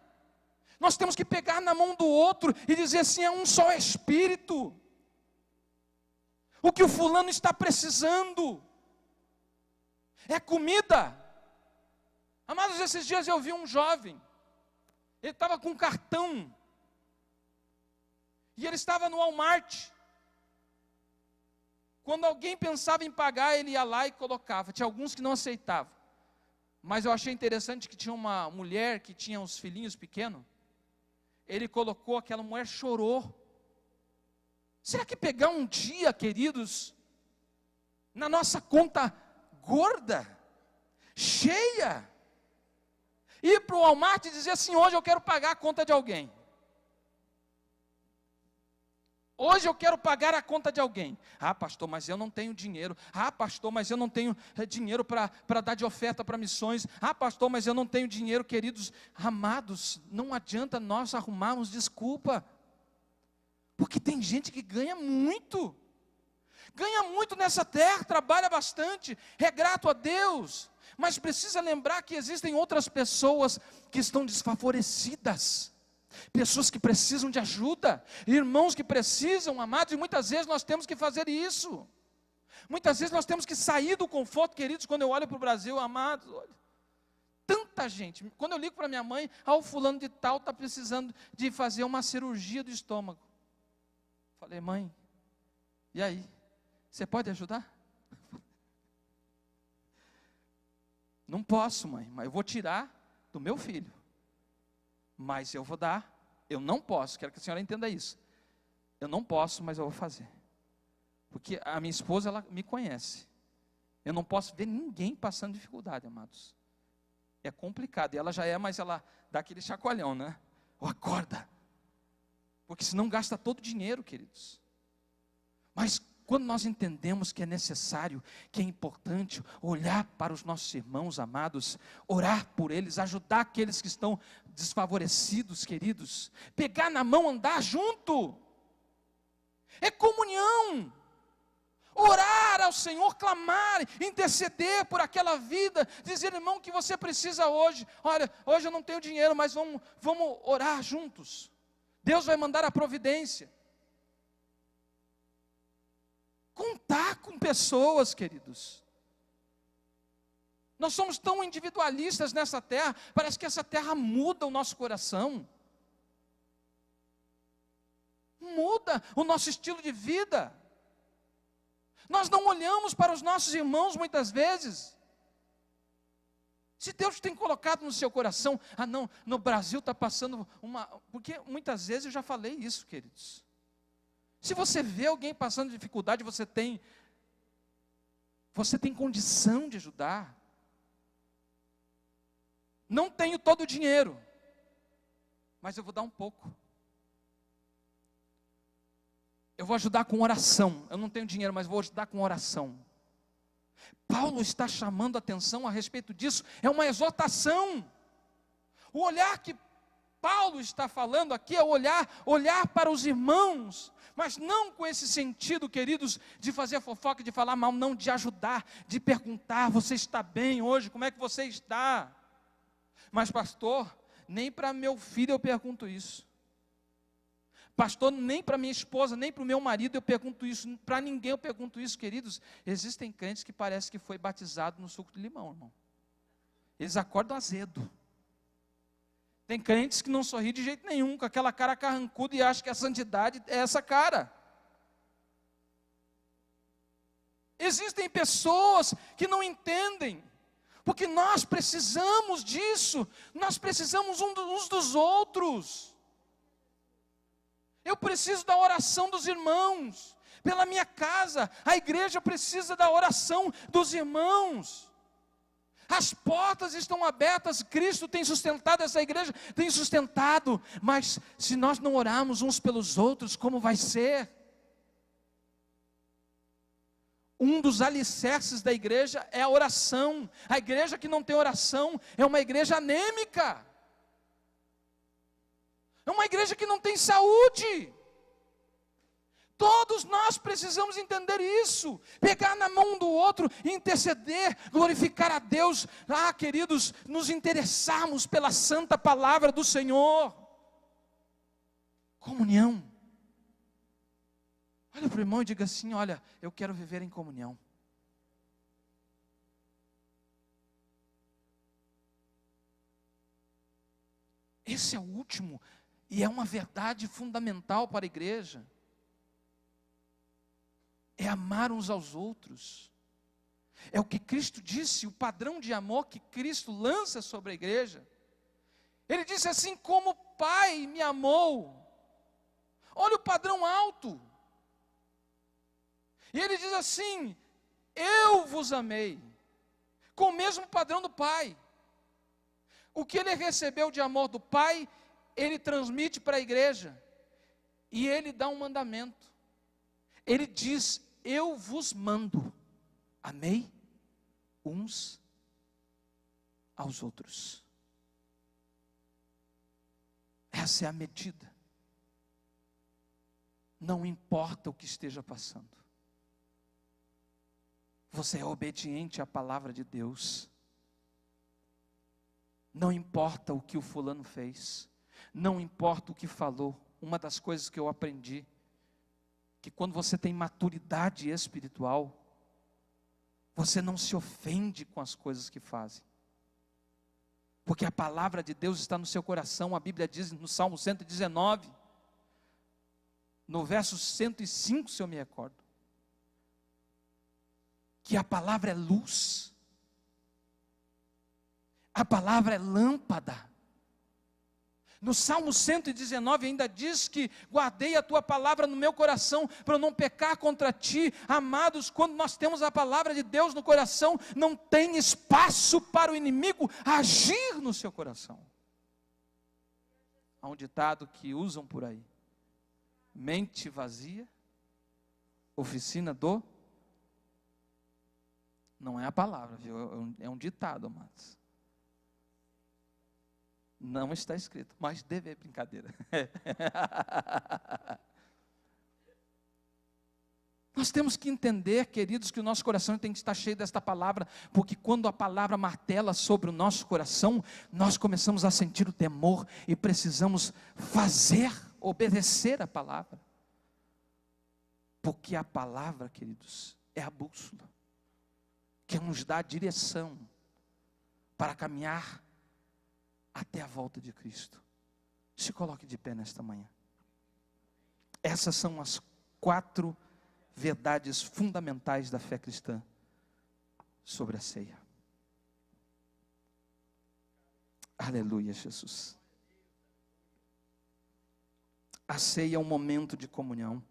Nós temos que pegar na mão do outro e dizer assim, é um só Espírito. O que o fulano está precisando é comida. Amados, esses dias eu vi um jovem, ele estava com um cartão, e ele estava no Walmart. Quando alguém pensava em pagar, ele ia lá e colocava. Tinha alguns que não aceitavam. Mas eu achei interessante que tinha uma mulher que tinha os filhinhos pequenos. Ele colocou, aquela mulher chorou. Será que pegar um dia, queridos, na nossa conta gorda, cheia, ir para o Walmart e dizer assim, hoje eu quero pagar a conta de alguém. Hoje eu quero pagar a conta de alguém. Ah, pastor, mas eu não tenho dinheiro. Ah, pastor, mas eu não tenho dinheiro para dar de oferta para missões. Ah, pastor, mas eu não tenho dinheiro, queridos. Amados, não adianta nós arrumarmos desculpa. Porque tem gente que ganha muito nessa terra, trabalha bastante, é grato a Deus. Mas precisa lembrar que existem outras pessoas que estão desfavorecidas. Pessoas que precisam de ajuda, irmãos que precisam, amados, e muitas vezes nós temos que fazer isso. Muitas vezes nós temos que sair do conforto, queridos. Quando eu olho para o Brasil, amados, olha, tanta gente. Quando eu ligo para minha mãe, o fulano de tal está precisando de fazer uma cirurgia do estômago. Falei, mãe, e aí? Você pode ajudar? Não posso, mãe, mas eu vou tirar do meu filho. Mas eu vou dar, eu não posso, quero que a senhora entenda isso. Eu não posso, mas eu vou fazer. Porque a minha esposa, ela me conhece. Eu não posso ver ninguém passando dificuldade, amados. É complicado, e ela já é, mas ela dá aquele chacoalhão, né? Acorda. Porque senão gasta todo o dinheiro, queridos. Mas quando nós entendemos que é necessário, que é importante olhar para os nossos irmãos amados, orar por eles, ajudar aqueles que estão desfavorecidos, queridos, pegar na mão, andar junto, é comunhão. Orar ao Senhor, clamar, interceder por aquela vida, dizer, irmão, que você precisa hoje. Olha, hoje eu não tenho dinheiro, mas vamos orar juntos. Deus vai mandar a providência. Contar com pessoas, queridos. Nós somos tão individualistas nessa terra, parece que essa terra muda o nosso coração. Muda o nosso estilo de vida. Nós não olhamos para os nossos irmãos muitas vezes. Se Deus tem colocado no seu coração, não, no Brasil está passando porque muitas vezes eu já falei isso, queridos. Se você vê alguém passando dificuldade, você tem condição de ajudar. Não tenho todo o dinheiro, mas eu vou dar um pouco. Eu vou ajudar com oração. Eu não tenho dinheiro, mas vou ajudar com oração. Paulo está chamando a atenção a respeito disso. É uma exortação. O olhar que Paulo está falando aqui é olhar para os irmãos, mas não com esse sentido, queridos, de fazer fofoca, de falar mal, não, de ajudar, de perguntar, você está bem hoje? Como é que você está? Mas pastor, nem para meu filho eu pergunto isso. Pastor, nem para minha esposa, nem para o meu marido eu pergunto isso, para ninguém eu pergunto isso, queridos. Existem crentes que parece que foi batizado no suco de limão, irmão. Eles acordam azedo. Tem crentes que não sorri de jeito nenhum, com aquela cara carrancuda e acham que a santidade é essa cara. Existem pessoas que não entendem, porque nós precisamos disso, nós precisamos uns dos outros. Eu preciso da oração dos irmãos, pela minha casa, a igreja precisa da oração dos irmãos. As portas estão abertas, Cristo tem sustentado essa igreja, tem sustentado, mas se nós não orarmos uns pelos outros, como vai ser? Um dos alicerces da igreja é a oração. A igreja que não tem oração é uma igreja anêmica. É uma igreja que não tem saúde. Todos nós precisamos entender isso, pegar na mão do outro, interceder, glorificar a Deus. Queridos, nos interessarmos pela santa palavra do Senhor. Comunhão. Olha para o irmão e diga assim, olha, eu quero viver em comunhão. Esse é o último, e é uma verdade fundamental para a igreja. É amar uns aos outros. É o que Cristo disse, o padrão de amor que Cristo lança sobre a igreja. Ele disse assim, como o Pai me amou. Olha o padrão alto. E ele diz assim, eu vos amei, com o mesmo padrão do Pai. O que ele recebeu de amor do Pai, ele transmite para a igreja. E ele dá um mandamento. Ele diz, eu vos mando, amei uns aos outros. Essa é a medida. Não importa o que esteja passando. Você é obediente à palavra de Deus. Não importa o que o fulano fez. Não importa o que falou. Uma das coisas que eu aprendi, que quando você tem maturidade espiritual, você não se ofende com as coisas que fazem. Porque a palavra de Deus está no seu coração. A Bíblia diz no Salmo 119, no verso 105, se eu me recordo, que a palavra é luz, a palavra é lâmpada. No Salmo 119 ainda diz que guardei a tua palavra no meu coração para eu não pecar contra ti. Amados, quando nós temos a palavra de Deus no coração, não tem espaço para o inimigo agir no seu coração. Há um ditado que usam por aí: mente vazia, oficina do... Não é a palavra, viu? É um ditado, amados. Não está escrito, mas deve, é brincadeira. Nós temos que entender, queridos, que o nosso coração tem que estar cheio desta palavra, porque quando a palavra martela sobre o nosso coração, nós começamos a sentir o temor e precisamos fazer, obedecer a palavra. Porque a palavra, queridos, é a bússola que nos dá a direção para caminhar até a volta de Cristo. Se coloque de pé nesta manhã. Essas são as 4 verdades fundamentais da fé cristã sobre a ceia. Aleluia, Jesus. A ceia é um momento de comunhão.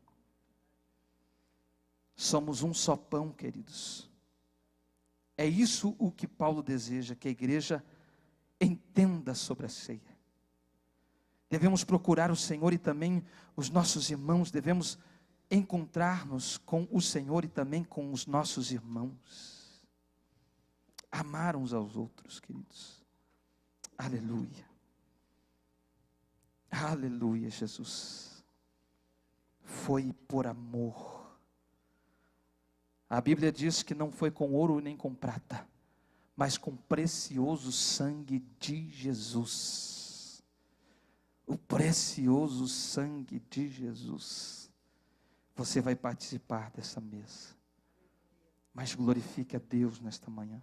Somos um só pão, queridos. É isso o que Paulo deseja, que a igreja entenda sobre a ceia. Devemos procurar o Senhor e também os nossos irmãos, devemos encontrar-nos com o Senhor e também com os nossos irmãos. Amar uns aos outros, queridos. Aleluia. Aleluia, Jesus. Foi por amor. A Bíblia diz que não foi com ouro nem com prata, mas com precioso sangue de Jesus. O precioso sangue de Jesus. Você vai participar dessa mesa. Mas glorifique a Deus nesta manhã.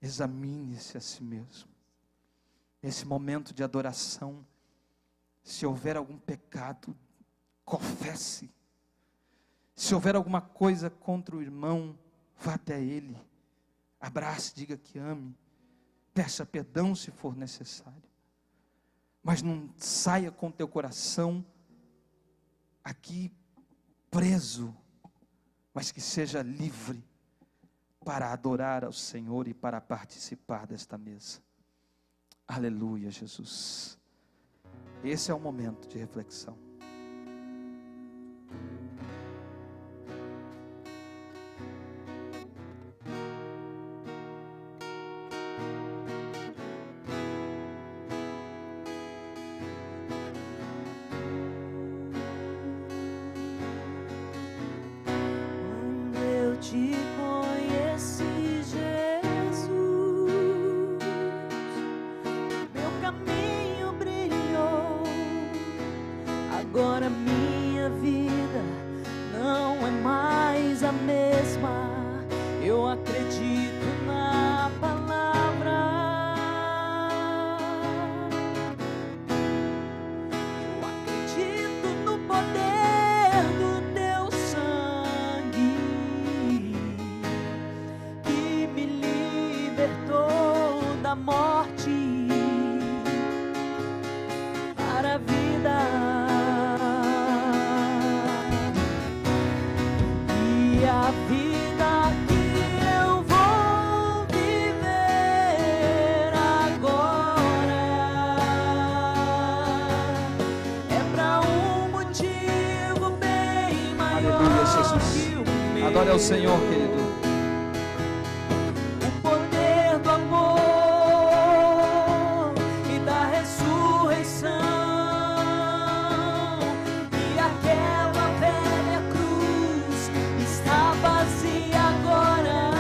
Examine-se a si mesmo. Nesse momento de adoração, se houver algum pecado, confesse. Se houver alguma coisa contra o irmão, vá até ele. Abrace, diga que ame. Peça perdão se for necessário. Mas não saia com teu coração aqui preso, mas que seja livre para adorar ao Senhor e para participar desta mesa. Aleluia, Jesus. Esse é o momento de reflexão. Te conheci, Jesus, meu caminho brilhou, agora minha vida não é mais a mesma, eu acredito na palavra, eu acredito no poder do teu sangue, que me libertou da morte para a vida, e a vida que eu vou viver agora é para um motivo bem maior. Aleluia, Jesus. Que o meu. Adore ao Senhor, querido. O poder do amor e da ressurreição, e aquela velha cruz está vazia agora,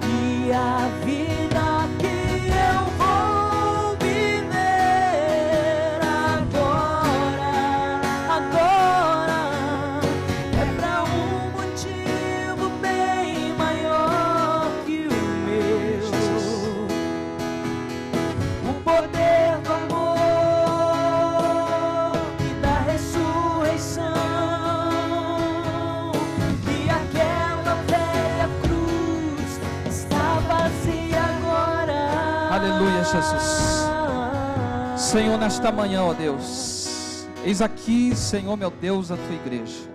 e a vida que eu vou viver agora é para um motivo bem maior que o meu. O poder do amor e da ressurreição, e aquela velha cruz está vazia agora. Aleluia, Jesus. Senhor, nesta manhã, ó Deus, eis aqui, Senhor, meu Deus, a tua igreja.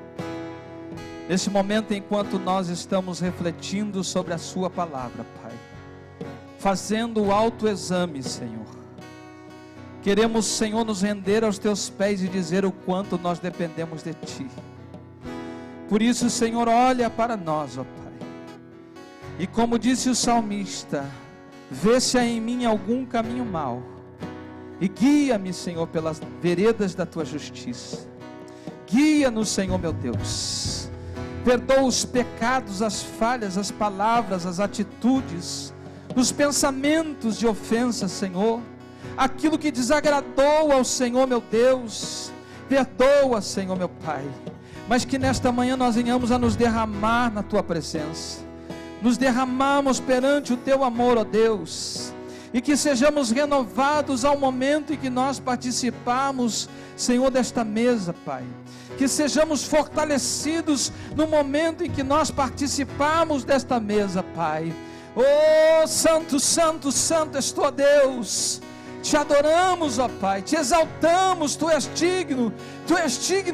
Nesse momento, enquanto nós estamos refletindo sobre a sua palavra, Pai, fazendo o autoexame, Senhor, queremos, Senhor, nos render aos teus pés e dizer o quanto nós dependemos de ti. Por isso, Senhor, olha para nós, ó Pai, e como disse o salmista, vê se há em mim algum caminho mau E guia-me, Senhor, pelas veredas da tua justiça. Guia-nos, Senhor meu Deus. Perdoa os pecados, as falhas, as palavras, as atitudes, os pensamentos de ofensa, Senhor. Aquilo que desagradou ao Senhor meu Deus. Perdoa, Senhor meu Pai. Mas que nesta manhã nós venhamos a nos derramar na tua presença. Nos derramamos perante o teu amor, ó Deus. E que sejamos renovados ao momento em que nós participarmos, Senhor, desta mesa, Pai. Que sejamos fortalecidos no momento em que nós participarmos desta mesa, Pai. Oh, santo, santo, santo és tu, ó Deus. Te adoramos, ó Pai, te exaltamos, tu és digno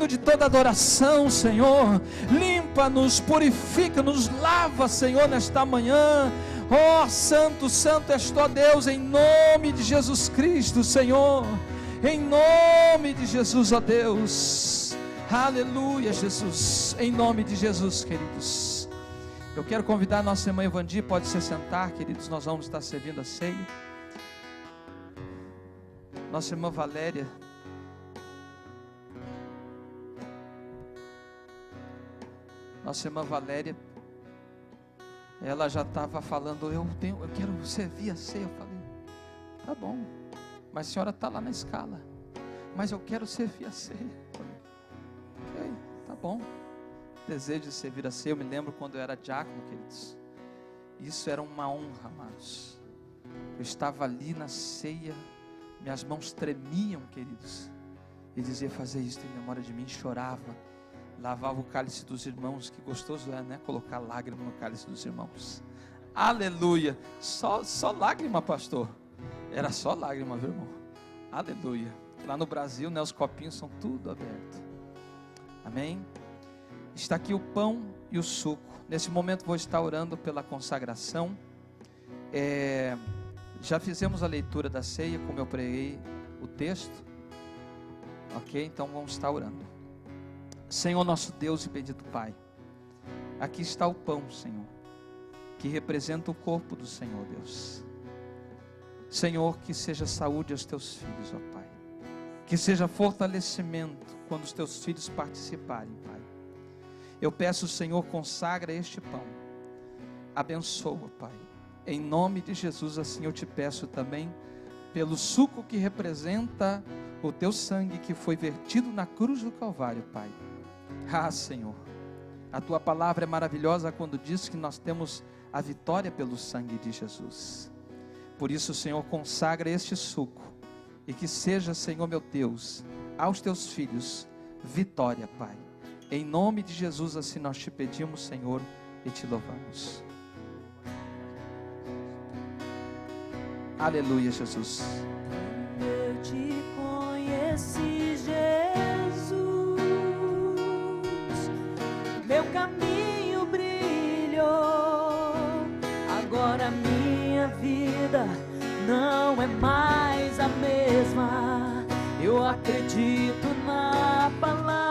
de toda adoração, Senhor. Limpa-nos, purifica-nos, lava, Senhor, nesta manhã. Oh, santo, santo és tu, ó Deus, em nome de Jesus Cristo, Senhor. Em nome de Jesus, ó Deus. Aleluia, Jesus. Em nome de Jesus, queridos. Eu quero convidar a nossa irmã Evandi, pode se sentar, queridos, nós vamos estar servindo a ceia. Nossa irmã Valéria. Nossa irmã Valéria, ela já estava falando, eu quero servir a ceia. Eu falei, tá bom, mas a senhora está lá na escala, mas eu quero servir a ceia. Eu falei, ok, tá bom. Desejo de servir a ceia. Eu me lembro quando eu era diácono, queridos, isso era uma honra, amados. Eu estava ali na ceia, minhas mãos tremiam, queridos, e dizia, fazer isso em memória de mim, chorava, lavava o cálice dos irmãos. Que gostoso é, né? Colocar lágrima no cálice dos irmãos. Aleluia. Só lágrima, pastor. Era só lágrima, viu, irmão? Aleluia. Lá no Brasil, né, os copinhos são tudo aberto. Amém? Está aqui o pão e o suco. Nesse momento vou estar orando pela consagração. Já fizemos a leitura da ceia, como eu preguei o texto. Ok? Então vamos estar orando. Senhor nosso Deus e bendito Pai, aqui está o pão, Senhor, que representa o corpo do Senhor, Deus. Senhor, que seja saúde aos teus filhos, ó Pai. Que seja fortalecimento quando os teus filhos participarem, Pai. Eu peço, Senhor, consagra este pão. Abençoa, Pai. Em nome de Jesus, assim eu te peço também, pelo suco que representa o teu sangue que foi vertido na cruz do Calvário, Pai. Ah, Senhor, a tua palavra é maravilhosa quando diz que nós temos a vitória pelo sangue de Jesus. Por isso, Senhor, consagra este suco e que seja, Senhor meu Deus, aos teus filhos, vitória, Pai. Em nome de Jesus, assim nós te pedimos, Senhor, e te louvamos. Aleluia, Jesus. Eu te conheci, Jesus, meu caminho brilhou. Agora minha vida não é mais a mesma. Eu acredito na palavra.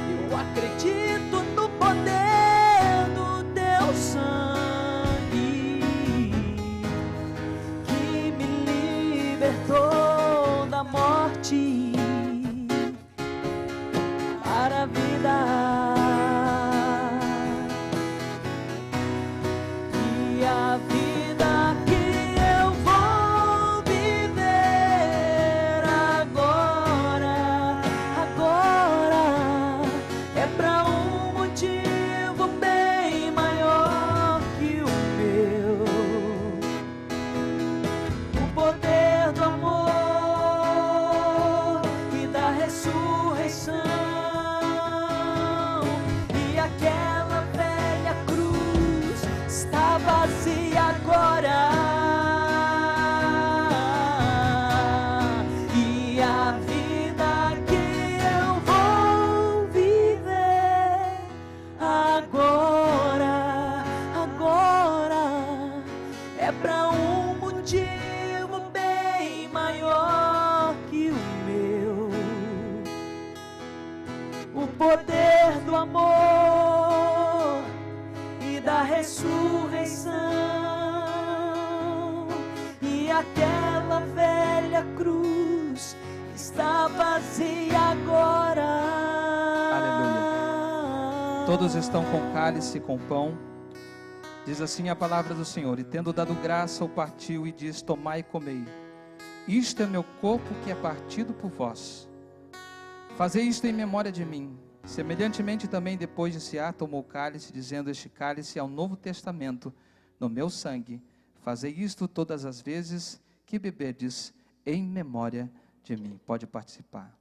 Eu acredito no poder do teu sangue que me libertou da morte para a vida. E a vida que eu vou viver agora é para um motivo bem maior que o meu. O poder do amor e da ressurreição. E aquela velha cruz está vazia agora. E a vida que eu vou viver agora é para um motivo bem maior que o meu. O poder do amor e da ressurreição. aquela velha cruz está vazia agora. Aleluia. Todos estão com cálice e com pão. Diz assim a palavra do Senhor: e tendo dado graça, o partiu e diz: tomai e comei. Isto é meu corpo que é partido por vós. Fazei isto em memória de mim. Semelhantemente também, depois de cear, tomou o cálice, dizendo: este cálice é o novo testamento no meu sangue. Fazei isto todas as vezes que beberdes em memória de mim. Pode participar.